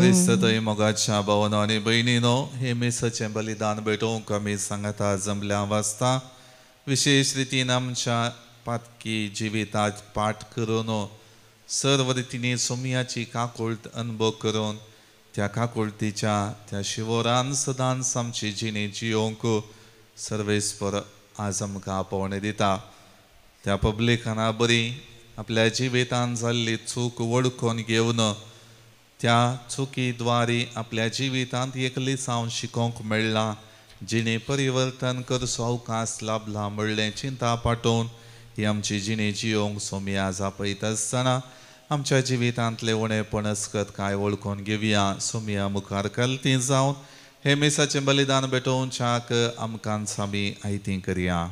[SPEAKER 1] क्रिस्त थंय मोगाच्या भावनो आनी भयणीनो हे मेसाचें बलिदान भेटोवंक आमी सांगता जमल्या वाचता विशेष रितीन आमच्या पातकी जिवितांत पाठ करून सर्व रितींनी सौम्याची काकुळट अनुभव करून त्या काकुळटीच्या त्या शिवरान सदांच आमची जिणे जियोंक सर्वेस्पर आज आमकां पावणे दिता. त्या पब्लिकाना बरी आपल्या जिवितांत जाल्ली चूक वळखून घेवन त्या चुकी द्वारे आपल्या जिवितांत एकली सावन शिकोवंक मेळ्ळां जिणे परिवर्तन करचो अवकाश लाभला म्हणलें चिंता पाठोवन ही आमची जिणे जियोंक सौम्या आज आपयत आसतना आमच्या जिवितांतले उणेपण अस्कत काय वळखून घेवया. सौम्या मुखार कलती जावन हे मेसाचें बलिदान भेटोवच्याक आमकां आमी आयती करया.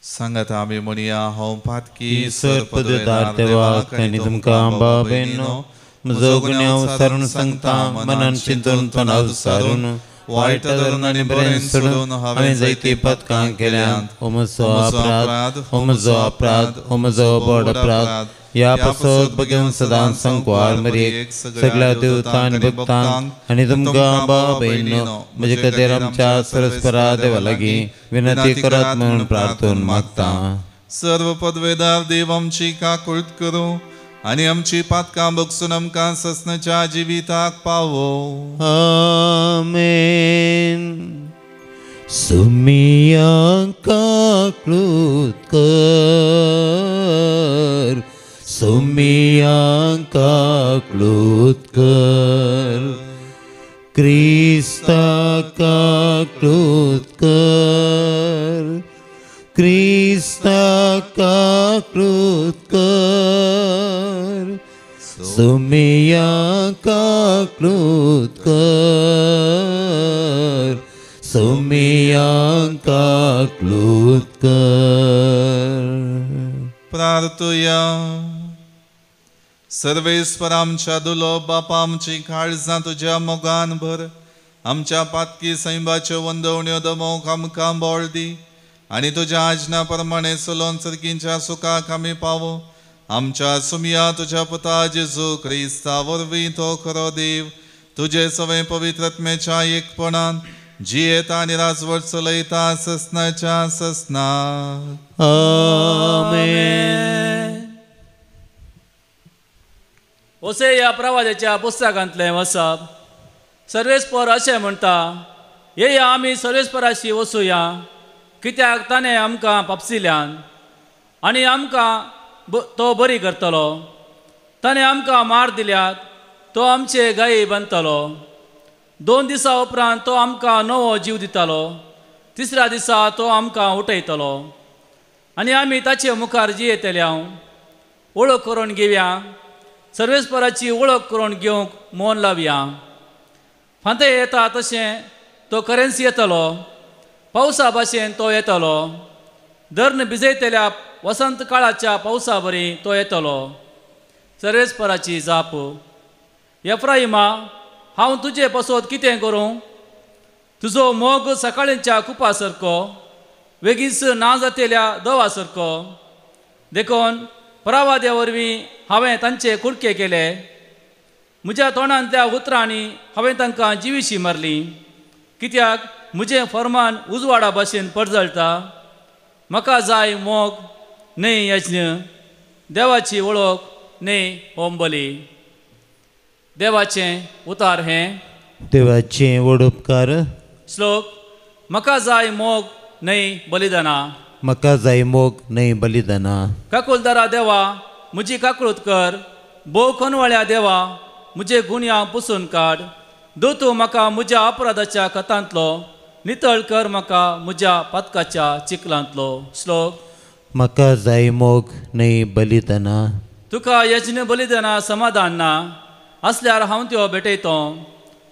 [SPEAKER 1] सांगात आमी म्हणया हांव पातकी
[SPEAKER 2] सर्पदार देवाक आनी तुमकां बाबेनो म्हजो गुन्यांव सारून सांगता मनान चिंतून तोंडार सारून वायट धरून आनी बरें सोडून हांवें जायती पातकां केल्यात. हो म्हजो अपराध हो म्हजो अपराध हो म्हजो व्हड अपराध. ह्या पासत बघून सदांच संकवार मरेक सगळ्या देवतां आनी भक्तांक आनी तुमकां बाबेनो म्हजे खातीर आमच्या सरस्वरा देवा लागीं विनंती करात म्हणून प्रार्थना मागता.
[SPEAKER 1] सर्व पदवेदार देव आमची काकुळट करूं आनी आमची पातकां बगसून आमकां ससनाच्या जिविताक पावो.
[SPEAKER 2] आमेन. सौम्या काकुळट कर सौम्या काकुळट कर क्रिस्ता काकुळट कर क्रिस्ता काकुळट कर सौम्या काकुळट कर सौम्या काकुळट कर.
[SPEAKER 1] प्रार्थुया. सर्वेस्वर आमच्या दुलो बापा आमची काळजां तुज्या मोगान भर आमच्या पातकी सैबाच्यो वंदवण्यो दमोवंक आमकां बोळ दी आनी तुज्या आज्ञा प्रमाणे चलोवन सर्गींच्या सुखाक आमी पावो. आमच्या सौम्या तुज्या पुता जेजू क्रिस्ता वरवीं तो खरो देव तुजे सवे पवित्र आत्म्याच्या एकपणान जियेता आनी राजवट चलयता ससनाच्या ससना.
[SPEAKER 2] आमेन.
[SPEAKER 12] ओसे ह्या प्रवादाच्या पुस्तकांतलें वचप. सर्वेस्पर अशें म्हणटा येया आमी सर्वेस्पराशी वचुया कित्याक ताणें आमकां पापसिल्यान आनी आमकां तो बरी करतलो. ताणें आमकां मार दिल्यात तो आमचे गायी बांदतलो. 2 दिसां उपरांत तो आमकां नवो जीव दितलो. तिसऱ्या दिसा तो आमकां उठयतलो आनी आमी ताचे मुखार जियेतले वळख करून घेवया, सर्वेस्पराची वळख करून घेवंक मोन लावया. फांते येता तशें तो करेन्सी येतलो, पावसा भाशेन तो येतलो, धर्ण भिजयतल्या वसंत काळाच्या पावसा बरी तो येतलो. सर्वेस्पराची जाप. एफ्राइमा, हांव तुजे पासत कितें करूं? तुजो मोग सकाळींच्या कुपा सारको, वेगीस ना जातेल्या दवा सारको. देखून परावाद्या वरवीं हांवें तांचे कुडके केले, म्हज्या तोंडांतल्या उतरांनी हांवें तांकां जिवीशी मारली. कित्याक म्हजें फर्मान उजवाडा भाशेन पडजळटा. म्हाका जाय मोग न्हय यज्ञ, देवाची वळख न्हय होमबली. देवाचें उतार हें.
[SPEAKER 2] देवाचें वडोपकार.
[SPEAKER 12] श्लोक. म्हाका जाय मोग न्हय बलिदाना.
[SPEAKER 2] म्हाका जाय मोग न्हय बलिदाना.
[SPEAKER 12] काकुलदारा देवा म्हजी काकुळत कर. भोव खनवाळ्या देवा म्हजे गुन्यांव पुसून काड. दोतू म्हाका म्हज्या अपराधाच्या कथांतलो, नितळ कर म्हाका म्हज्या पातकाच्या चिखलांतलो. श्लोक.
[SPEAKER 2] म्हाका जाय मोग न्हय बलिदाना.
[SPEAKER 12] तुका यज्ञ बलिदाना समाधान ना, असल्यार हांव त्यो भेटयतो.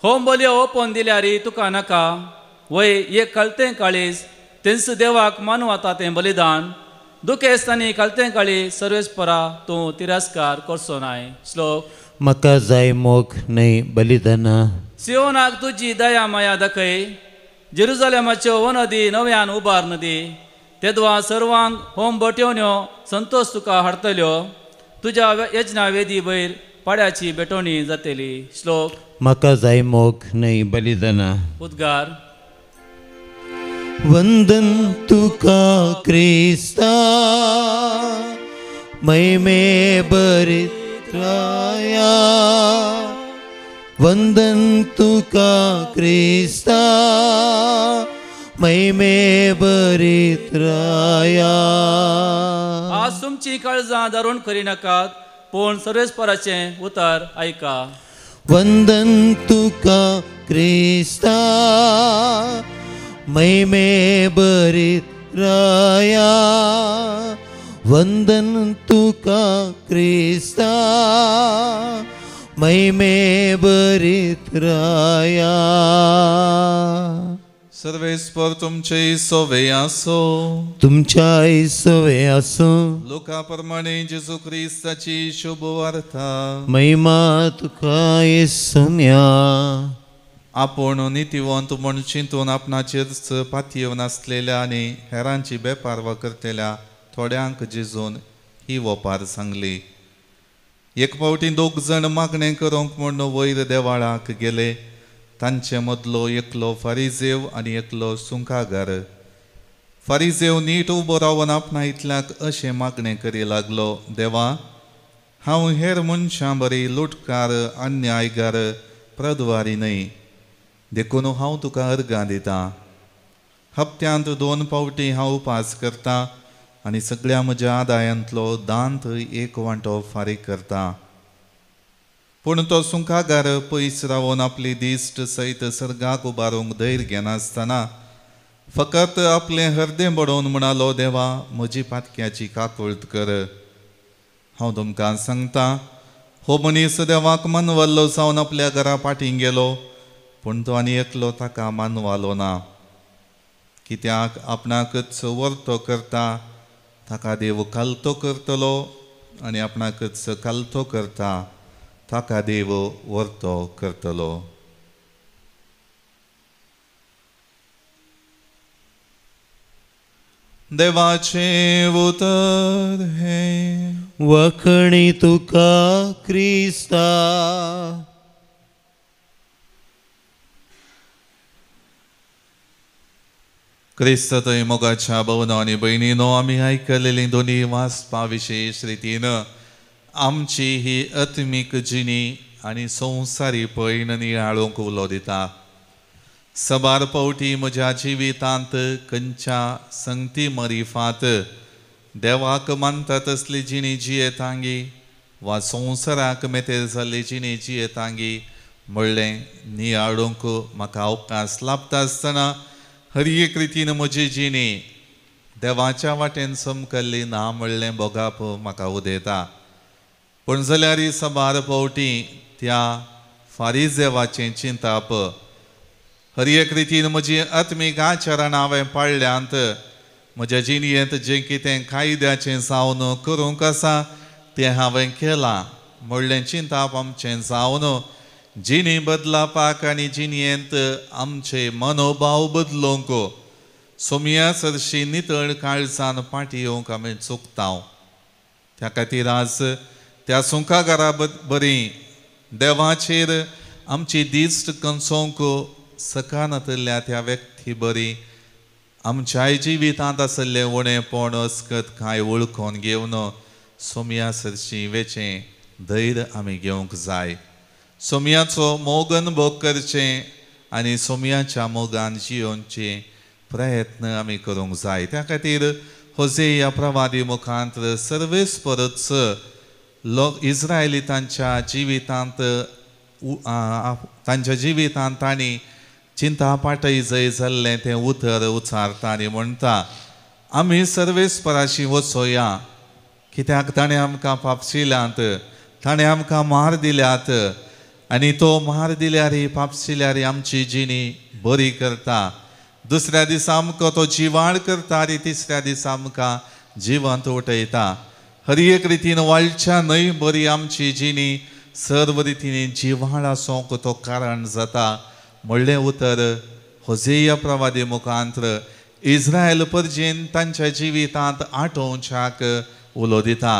[SPEAKER 12] होम बलयो ओपोवन दिल्यारी तुका नाका. वय एक कळतें काळीज तेंच देवाक मानवता तें बलिदान. दुखेस्तांनी कळतें काळी सर्वेस्परा तूं तिरस्कार करचो नाय. श्लोक.
[SPEAKER 2] म्हाका जाय मोग न्हय बलिदाना.
[SPEAKER 12] सियोनाक तुजी दया माया दाखय. जेरुजालेमाच्यो वनदी नव्यान उबारन दी. तेदवा सर्वांक होम बट्योन्यो संतोष तुका हाडटल्यो. तुज्या यज्ञा वेदी वयर पाड्याची बेटोणी जातली. श्लोक.
[SPEAKER 2] म्हाका जाय मोग न्हय बलिदाना.
[SPEAKER 12] उद्गार.
[SPEAKER 2] वंदन तुका क्रिस्ता, महिमे बरित्राया. वंदन तुका क्रिस्ता, महिमे बरित्राया.
[SPEAKER 12] आज तुमची काळजां दारूण करी नाकात, पूण सर्वेस्पराचें उतार आयका.
[SPEAKER 2] वंदन तुका क्रिस्ता, महिमे बरित्राया. वंदन तुका क्रिस्ता, महिमे बरित्राया.
[SPEAKER 1] सर्वेस्पर तुमचे सोवे आसो.
[SPEAKER 2] तुमच्या सोवे आसो.
[SPEAKER 1] लोका प्रमाणे जेजू क्रिस्ताची शुभ वार्ता.
[SPEAKER 2] महिमा तुका येसुन्या.
[SPEAKER 1] आपूण नितीवंत म्हूण चिंतून आपणाचेरच पातयेव नासलेल्या आनी हेरांची बेपारवा करतल्या थोड्यांक जेजून ही वोपार सांगली. एक फावटी 2 जण मागणें करूंक म्हूण वयर देवाळाक गेले. तांचे मदलो एकलो फारिजेव आनी एकलो सुंकागार. फारिजेव नीट उबो रावन आपणा इतल्याक अशें मागणें करी लागलो, देवा, हांव हेर मनशां बरी लुटकार, अन्यायगार, प्रदवारी न्हय. देखून हांव तुका अर्गां दितां. हप्त्यांत 2 फावटी हांव उपास करतां आनी सगळ्या म्हज्या आदायांतलो दांत 1 वांटो फारीक करतां. पूण तो सुंकागार पयस रावन आपली दिश्ट सयत सर्गाक उबारूंक धैर्य घेनासतना फकत आपलें हृदय बडोवन म्हणालो, देवा, म्हजी पातक्याची काकुळट कर. हांव तुमकां सांगतां, हो मनीस देवाक मानवल्लो जावन आपल्या घरा फाटीं गेलो, पूण तो आनी एकलो ताका मानवालो ना. कित्याक आपणाकच वर्तो करता ताका देव कालतो करतलो आनी आपणाकच कालतो करता ताका देव वर्तो करतलो. देवाचे उतर हे.
[SPEAKER 2] वखणी तुका क्रिस्ता.
[SPEAKER 1] क्रिस्त थंय मोगाच्या भवनां आनी भयणीनो, आमी आयकलेली दोनी वाचपा विशेश रितीन आमची ही आत्मीक जिणी आनी संवसारी पैण नियाळूंक उलो दिता. सबार पावटी म्हज्या जिवितांत खंयच्या संगती मरिफांत देवाक मानता तसली जिणी जियेतांगी वा संवसाराक मेतेर जाल्ली जिणी जियेतांगी म्हणलें नियाळूंक म्हाका अवकाश लाभता आसतना हर एक रितीन म्हजी जिणी देवाच्या वाटेन समकल्ली ना म्हणलें बोगाप म्हाका उदेता. पूण जाल्यार ही सबार पावटी त्या फारीज देवाचें चिंताप हर एक रितीन म्हजी आत्मीक आचरण हांवें पाळ्ळ्यांत म्हज्या जिणयेंत जें कितें कायद्याचें जावन करूंक आसा तें हांवें केलां म्हणलें चिंताप आमचें जावन जिणी बदलापाक आनी जिणयेंत आमचे मनोभाव बदलूंक सोमया सरशी नितळ काळजान फाटी येवंक आमी चुकता. त्या खातीर आज त्या सुंकागारा बरी देवाचेर आमची दिश्ट कंसोंक सकारांतल्या त्या व्यक्ती बरी आमच्या जिवितांत आसले उणेपण अस्कत कांय वळखून घेवन सोमया सरशी वेचें धैर्य आमी घेवंक जाय. सोमयाचो मोग अनुभव करचें आनी सोमयाच्या मोगान जियोवचे प्रयत्न आमी करूंक जाय. त्या खातीर होसेया प्रवादी मुखांतर सर्वेस्परच लोक इस्रायली तांच्या जिवितांत तांणी चिंता पाटय जंय जाल्लें तें उतर उचारता आनी म्हणटा आमी सर्वेस्पराशी वचोया कित्याक ताणें आमकां पापशिल्यांत ताणें आमकां मार दिल्यात आनी तो मार दिल्यार पापशिल्यार आमची जिणी बरी करता. दुसऱ्या दिसा आमकां तो जिवाळ करता आनी तिसऱ्या दिसा आमकां जिवंत उठयता. हर एक रितीन वाळच्या न्हय बरी आमची जिणी सर्व रितीन जिवाळ आसूंक तो कारण जाता म्हणलें उतर होसेया प्रवादी मुखांतर इस्रायल परजेन तांच्या जिवितांत आठोवच्याक उलो दिता.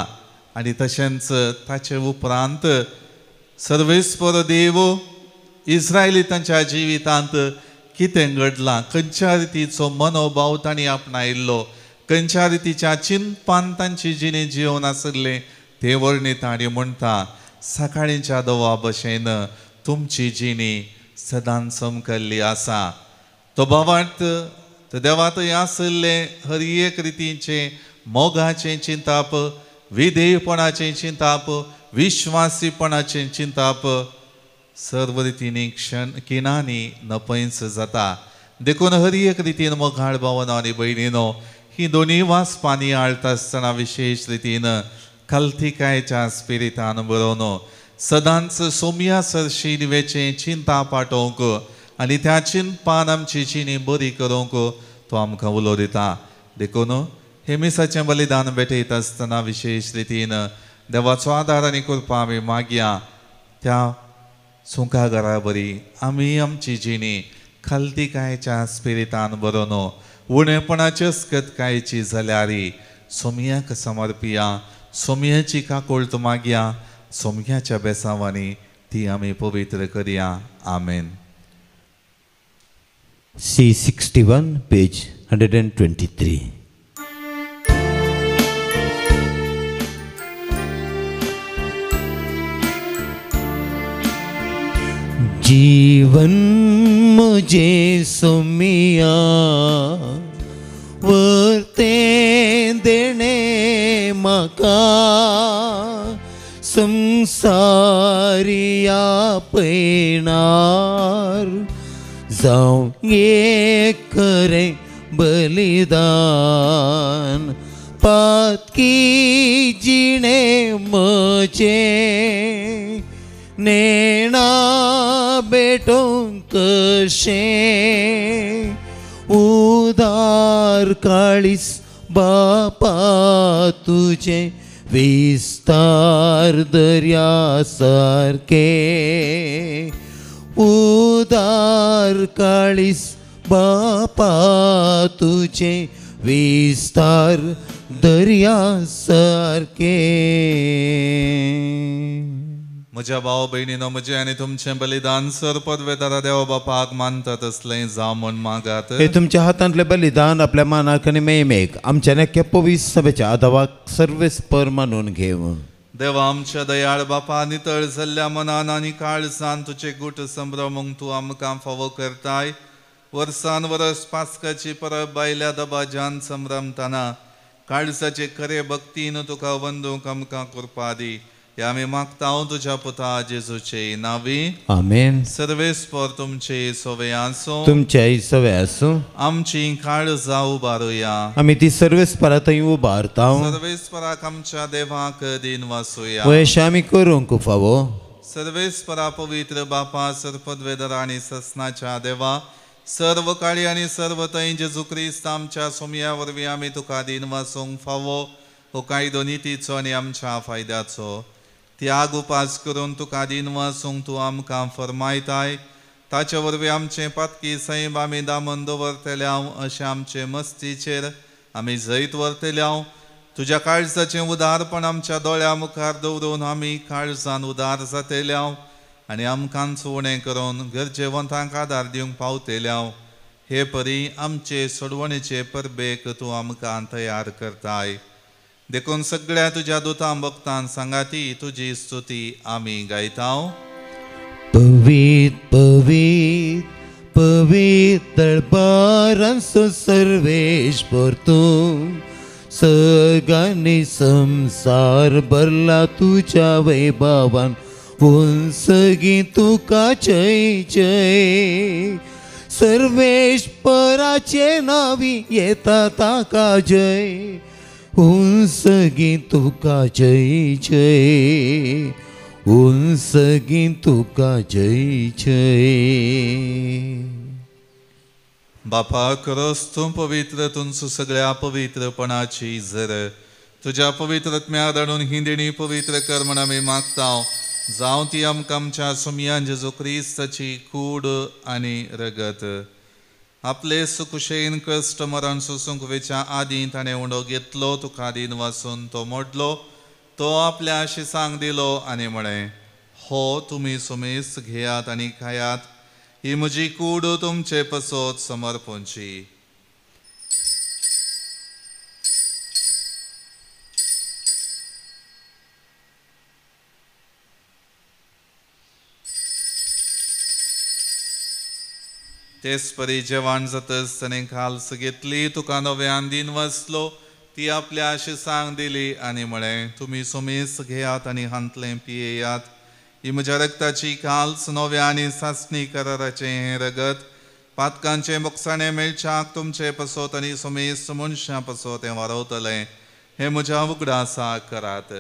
[SPEAKER 1] आनी तशेंच ताचे उपरांत सर्वेस्पर देव इस्रायली तांच्या जिवितांत कितें घडलां खंयच्या रितीचो मनोभाव तांणी आपणायल्लो खंयच्या रितीच्या चिंतपान तांची जिणी जिवन आसले ते वर्णिता आनी म्हणटा सकाळींच्या दवा भशेन तुमची जिणी सदांच समकल्ली आसा. तो भावार्थ तो देवात आसले हर एक रितीचे मोगाचें चिंताप विधेयपणाचें चिंताप विश्वासीपणाचें चिंताप सर्व रितीनी किनांनी नपयस जाता. देखून हर एक रितीन मोगाळ भावना आनी भयणीनो ही दोनी वासपांनी आळटा आसतना विशेष रितीन खालतिकायेच्या स्पिरितान बरोवन सदांच सोमया सरशी वेचें चिंता पाठोवंक आनी त्या चिंतपान आमची जिणी बरी करूंक तो आमकां उलो दिता. देखून हे मिसाचें बलिदान भेटयता आसतना विशेष रितीन देवाचो आदार आनी कृपा आमी मागया. त्या सुंकागारा बरी आमी आमची जिणी खालतिकायेच्या स्पिरितान बरोवन उणेपणाची अस्कतकायेची जाल्यार सोमयाक समर्पिया. सोमयाची काकोळत मागया. सोमयाच्या बेसांवांनी ती आमी पवित्र करया. आमेन.
[SPEAKER 2] C61 page 123. जीवन मुझे सोमिया वर्ते देणे मका संसारिया पैनार जाऊं ये करे बलिदान पातकी जीणे मचे नेणा बेटों कशे उदार काळीस बापा तुझे विस्तार दर्या सारखे उदार काळीस बापा तुझे विस्तार दर्या सारखे.
[SPEAKER 1] म्हज्या भाव भयणीनो म्हजें आनी तुमचें बलिदान सर पदवेदारा देवा बापाक मानतात असलें जावं म्हण मागात.
[SPEAKER 2] हे तुमच्या हातांतलें बलिदान आपल्या मानाक आनी मेमेक आमच्या नेक्या पवित्र सभेच्या आदावाक सर्वेस्पर मानून घेवन
[SPEAKER 1] देवा आमच्या दयाळ बापा नितळ जाल्ल्या मनान आनी काळजान तुजे गुट संभ्रमूंक तूं आमकां फावो करताय. वर्सान वरस पास्काची परब बायल्या दबाज्यान संभ्रमतना काळजाचे खरे भक्तीन तुका वंदूंक आमकां कृपा दी. हे आमी मागतांव तुज्या पुता जेजूचे नावी.
[SPEAKER 2] आमेन.
[SPEAKER 1] सर्वेस्पर तुमचे सोवे आसूं.
[SPEAKER 2] तुमच्याय सवे आसूं.
[SPEAKER 1] आमची काळजां उबारुया.
[SPEAKER 2] आमी ती सर्वेस्परांतय उबारतांव.
[SPEAKER 1] सर्वेस्पराक आमच्या देवाक दिन वासुया.
[SPEAKER 2] वयशे आमी करूंक फावो.
[SPEAKER 1] सर्वेस्परा पवित्र बापा सर्पद्वेदर आनी ससनाच्या देवा, सर्व काळी आनी सर्व थंय जेजू क्रिस्त आमच्या सोमया वरवीं आमी तुका दिन वासूंक फावो. हो कायदो नितीचो आनी आमच्या फायद्याचो त्याग उपास करून तुका दिन वासूंक तूं आमकां फरमायताय. ताचे वरवीं आमचें पातकी सैम आमी दामन दवरतल्याव अशें आमचे मस्तीचेर आमी जैत व्हरतल्याव. तुज्या काळजाचें उदारपण आमच्या दोळ्या मुखार दवरून आमी काळजान उदार जातल्याव आनी आमकांच उणें करून गरजेवंतांक आदार दिवंक पावतल्याव. हे परी आमचे सोडवणेचे परबेक तूं आमकां तयार करताय. देखून सगळ्या तुज्या दुतां भक्तां सांगाती तुजी स्तुती आमी गायतांव.
[SPEAKER 2] पवित्र पवित्र पवित्र दरबारांचो सर्वेश्वर तूं, सगळ्यांनी संसार भरला तुज्या वैभवान. सगळीं तुका जय जय. सर्वेश्वराचे नावी येता ताका जय. सगळीं तुका जय जय. सगळीं तुका जय जय.
[SPEAKER 1] बापा खरोच तूं पवित्र, तुमचो सगळ्या पवित्रपणाची झर तुज्या पवित्रत्म्या धाडून ही देणी पवित्र कर म्हण आमी मागतांव. जावं ती आमकां आमच्या सोमयान जेजू क्रिस्ताची कूड आनी रगत. आपले सुखुशेन कश्ट मरण सोसूंक वेच्या आदीं ताणें उंडो घेतलो. तुका दिन वासून तो मोडलो. तो आपल्या शिसांक दिलो आनी म्हळें, हो तुमी सुमेस घेयात आनी खायात. ही म्हजी कूड तुमचे पसोत समर्पणची. तेच परी जेवण जातच ताणें खालस घेतली. तुका नव्यान दिन वाचलो. ती आपल्या शिसांक दिली आनी म्हळें, तुमी सुमेस घेयात आनी हांतलें पियेयात. ही म्हज्या रक्ताची खालस नव्या आनी सासणी कराराचें हें रगत. पातकांचें मोगसाणें मेळच्याक तुमचे पसोत आनी सुमेस मनशां पसोत हें वारवतलें. हें म्हज्या उगडासा करात.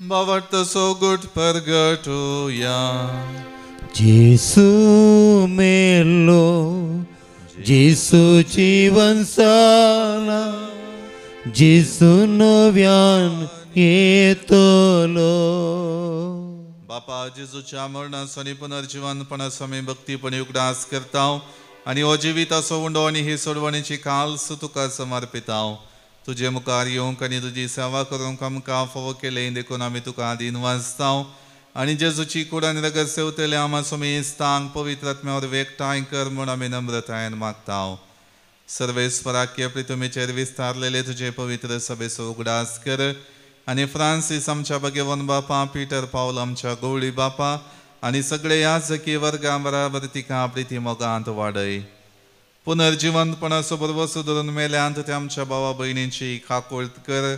[SPEAKER 1] बावटसो गुट परगटुया.
[SPEAKER 2] जेसू मेलो, जेसू जीवन साला, जेसू नव्यान येतलो.
[SPEAKER 1] बापा जेजूच्या मरणासो पुनर्जीवनपणासो आमी भक्तीपणी उगडास करतांव आनी हो जिविताचो उंडो आनी ही सोडवणेची काल्स तुका समर्पितांव. तुजे मुखार येवंक आनी तुजी सेवा करूंक आमकां फावो केलें देखून आमी तुका दिन वाजतांव. आनी जेजूची कूड आनी रगत सेवतले आमा सुमेस्तांक पवित्र आत्म्या वरवीं एकठांय कर म्हूण आमी नम्रतायेन मागतांव. सर्वेस्पराक्य प्रितुमेचेर विस्तारलेले तुजे पवित्र सभेचो उगडास कर आनी फ्रांसीस आमच्या भगेवन बापा, पिटर पावल आमच्या गवळी बापा आनी सगळे याजकी वर्गां बराबर तिका प्रिती मोगांत वाडय. पुनर्जीवनपणाचो बरोबर सुदरून मेल्यांत ते आमच्या भावा भयणींची काकुळट कर.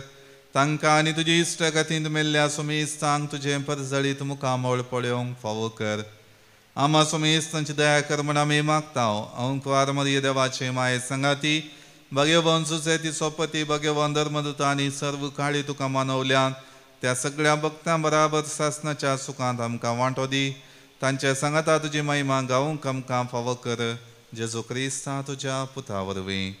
[SPEAKER 1] तांकां आनी तुजी इश्टगतींत मेल्ल्या सुमेस्तांक तुजें परजळीत मुखामोळ पळोवंक फावो कर. आमा सुमेस्तांची दया कर म्हण आमी मागतांव. अंकवार मरिये देवाचे माये संगाती, भगेवन सुसे तिचो पती, भगेवन धर्मदूता आनी सर्व काळी तुका मानवल्यान त्या सगळ्या भक्तां बराबर सासणाच्या सुखांत आमकां वांटो दी. तांच्या सांगाता तुजी महिमा गावूंक आमकां फावो कर. जेजू क्रिस्ता तुज्या पुता वरवीं.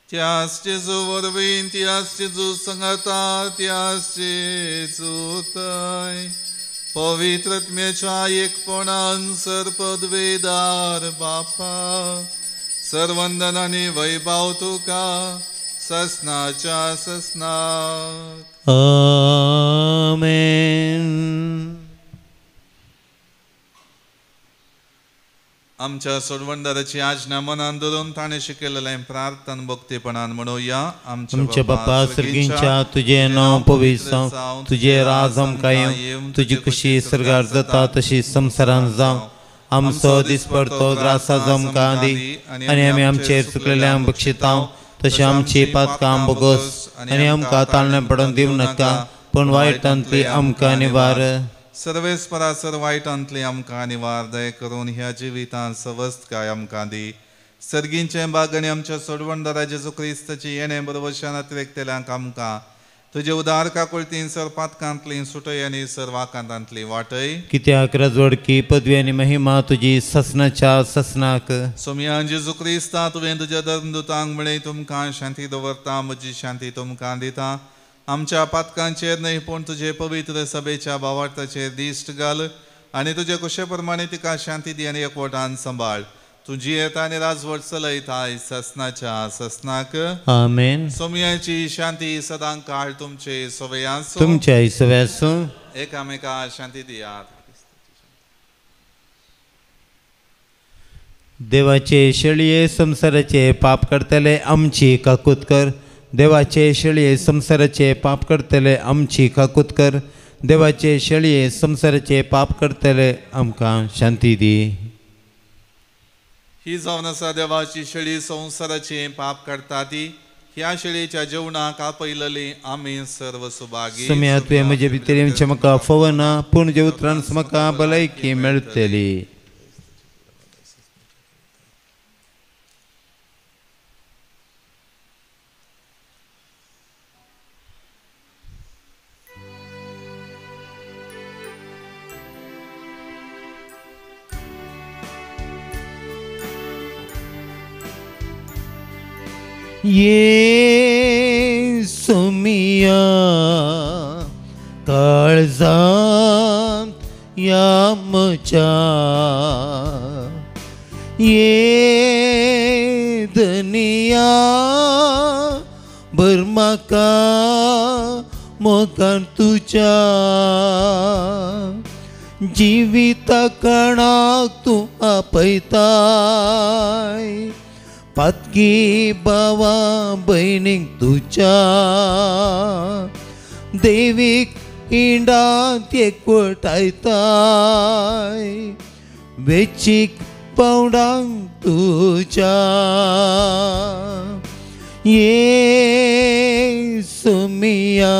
[SPEAKER 1] त्याच जेजू वरवीं, त्याच जेजू सांगाता, त्याच जेजू थंय पवित्रत्म्याच्या एकपणान सर्पद्वेदार बापा, सर्वंदन आनी वैभव तुका ससनाच्या ससनाक.
[SPEAKER 2] आमेन.
[SPEAKER 1] आमच्या सोडवणदाराची आज्ञा मनान धरून ताणें शिकयलेलें प्रार्थन भक्तीपणान म्हणूया.
[SPEAKER 2] आमच्या बापा सर्गींच्या तुझे नांव पवित्र जावं, तुझे राज आमकां येवं, तुजी कशी सर्गार जाता तशी संवसारांत जावं. आमचो दिसपडतो त्रासा आमकां दी, आनी आमी आमचेर चुकलेल्यांक बक्षितांव. तशें आमची पातकां बोगस आनी आमकां ताळणे पडोवन दिवं नाका, पूण वायटांतली आमकां निवार.
[SPEAKER 1] सर्वेस्परासर वायटांतली आमकां निवार. दय करून ह्या जिवितांत सवस्थकाय आमकां दी. सर्गींचें बाग आनी आमच्या सोडवणदारा जेजू क्रिस्ताची येणें बरोवशान अतिरेकतेल्यांक आमकां तुजे उदार काकुळतीन सर पातकांतली सुटय आनी सर वाकांतांतली वाटय.
[SPEAKER 2] कित्याक राजवडकी पदवी आनी महिमा तुजी ससनाच्या ससनाक.
[SPEAKER 1] सोम्या जेजू क्रिस्ता तुवें तुज्या धर्मदुतांक म्हळें तुमकां शांती दवरता, म्हजी शांती तुमकां दिता. आमच्या पातकांचेर न्हय पूण तुजे पवित्र सभेच्या भावार्थाचेर दिश्ट घाल आनी तुजे कुशे प्रमाणे तिका शांती दी आनी एकवटान सांबाळ. तुजी येता आनी राजवट चलयताय ससनाच्या ससनाक.
[SPEAKER 2] आमेन.
[SPEAKER 1] सोम्याची शांती सदां काळ तुमचे सवय आसूं.
[SPEAKER 2] तुमच्या सवय आसूं.
[SPEAKER 1] एकामेका शांती दियात.
[SPEAKER 2] देवाचे शेळये संसाराचे पाप करतले आमची काकूत कर. देवाचे शेळये संसाराचे पाप करतले आमची काकूत कर. देवाचे शेळये संसाराचे पाप करतले आमकां शांती दी.
[SPEAKER 1] ही जावन आसा देवाची शेळी संसाराचे पाप करता ती. ह्या शेळयेच्या जेवणाक आपयलली आमी सर्व सुभागी.
[SPEAKER 2] सुम्या तुवें म्हजे भितर म्हाका फवना, पूण जे उतरान म्हाका भलायकी मेळटली. ये सोमिया काळजांत या म्हज्या, ये धनिया भर म्हाका मोगान तुज्या. जिविता कणाक तूं आपयताय, पातकी बावा भयणीक तुज्या. देवीक इंडांत एकवटायताय, वेचीक पावडांक तुज्या. ये सोमिया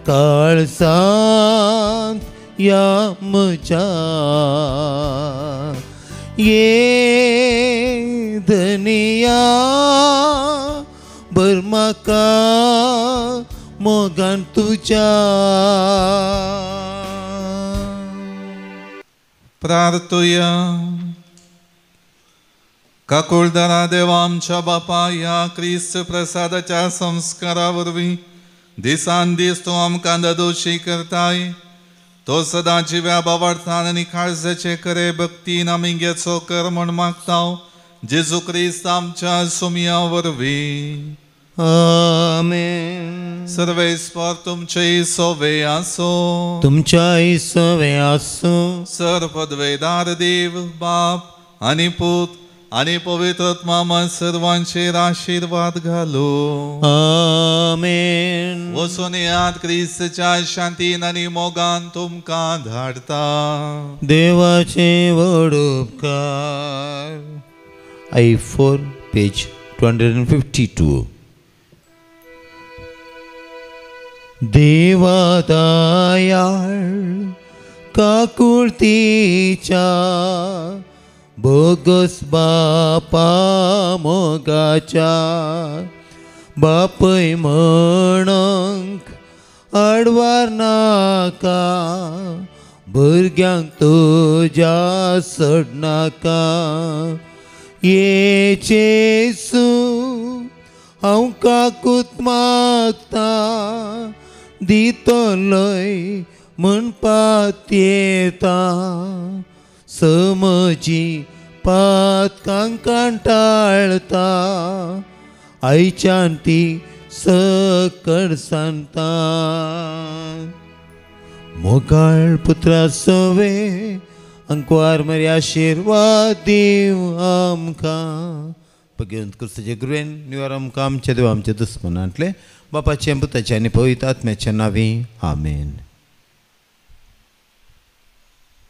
[SPEAKER 2] काळजांत या म्हज्या, ये धनिया भर म्हाका मोगान तुज्या.
[SPEAKER 1] प्रार्थुया. काकुळदारा देवा आमच्या बापा, या क्रिस्त प्रसादाच्या संस्कारा वरवीं दिसान दीस तूं आमकां दोशी करताय. तो सदां जिव्या भावार्थान आनी काळजाचे खरे भक्तीन आमी घेचो कर म्हण मागता. जेजू क्रिस्त आमच्या सोम्या वरवीं.
[SPEAKER 2] आमेन.
[SPEAKER 1] सर्वेस्पर तुमचे सोवे आसो.
[SPEAKER 2] तुमच्या सोवे आसो.
[SPEAKER 1] सर पदवेदार देव बाप आनी पूत आनी पवित्र आत्मा सर्वांचेर आशीर्वाद घालो.
[SPEAKER 2] आमेन.
[SPEAKER 1] वचून यात क्रिस्ताच्या शांतीन आनी मोगान तुमकां धाडता.
[SPEAKER 2] देवाचे व्हड उपकार. I4 page 252. देवा दयाळ काकुळतीच्या, बोगस बापा मोगाच्या. बापय म्हणूंक आडवार नाका, भुरग्यांक तुज्या सोडनाका. ये जेसू हांव काकूत मागता, दितलोय म्हणपात येता. समजी पातकां कांटाळता, आयच्यान ती सकड सांगता. मोगाळ पुत्रा सवे अंकुआर मरी आशीर्वाद दिव आमकां पगेवन क्रिस्ताचे गुरवेन निवार आमकां आमच्या देवा आमच्या दुस्मनांतले बापाचे पुताचे आनी पवित्र आत्म्याच्या नांवी आमेन.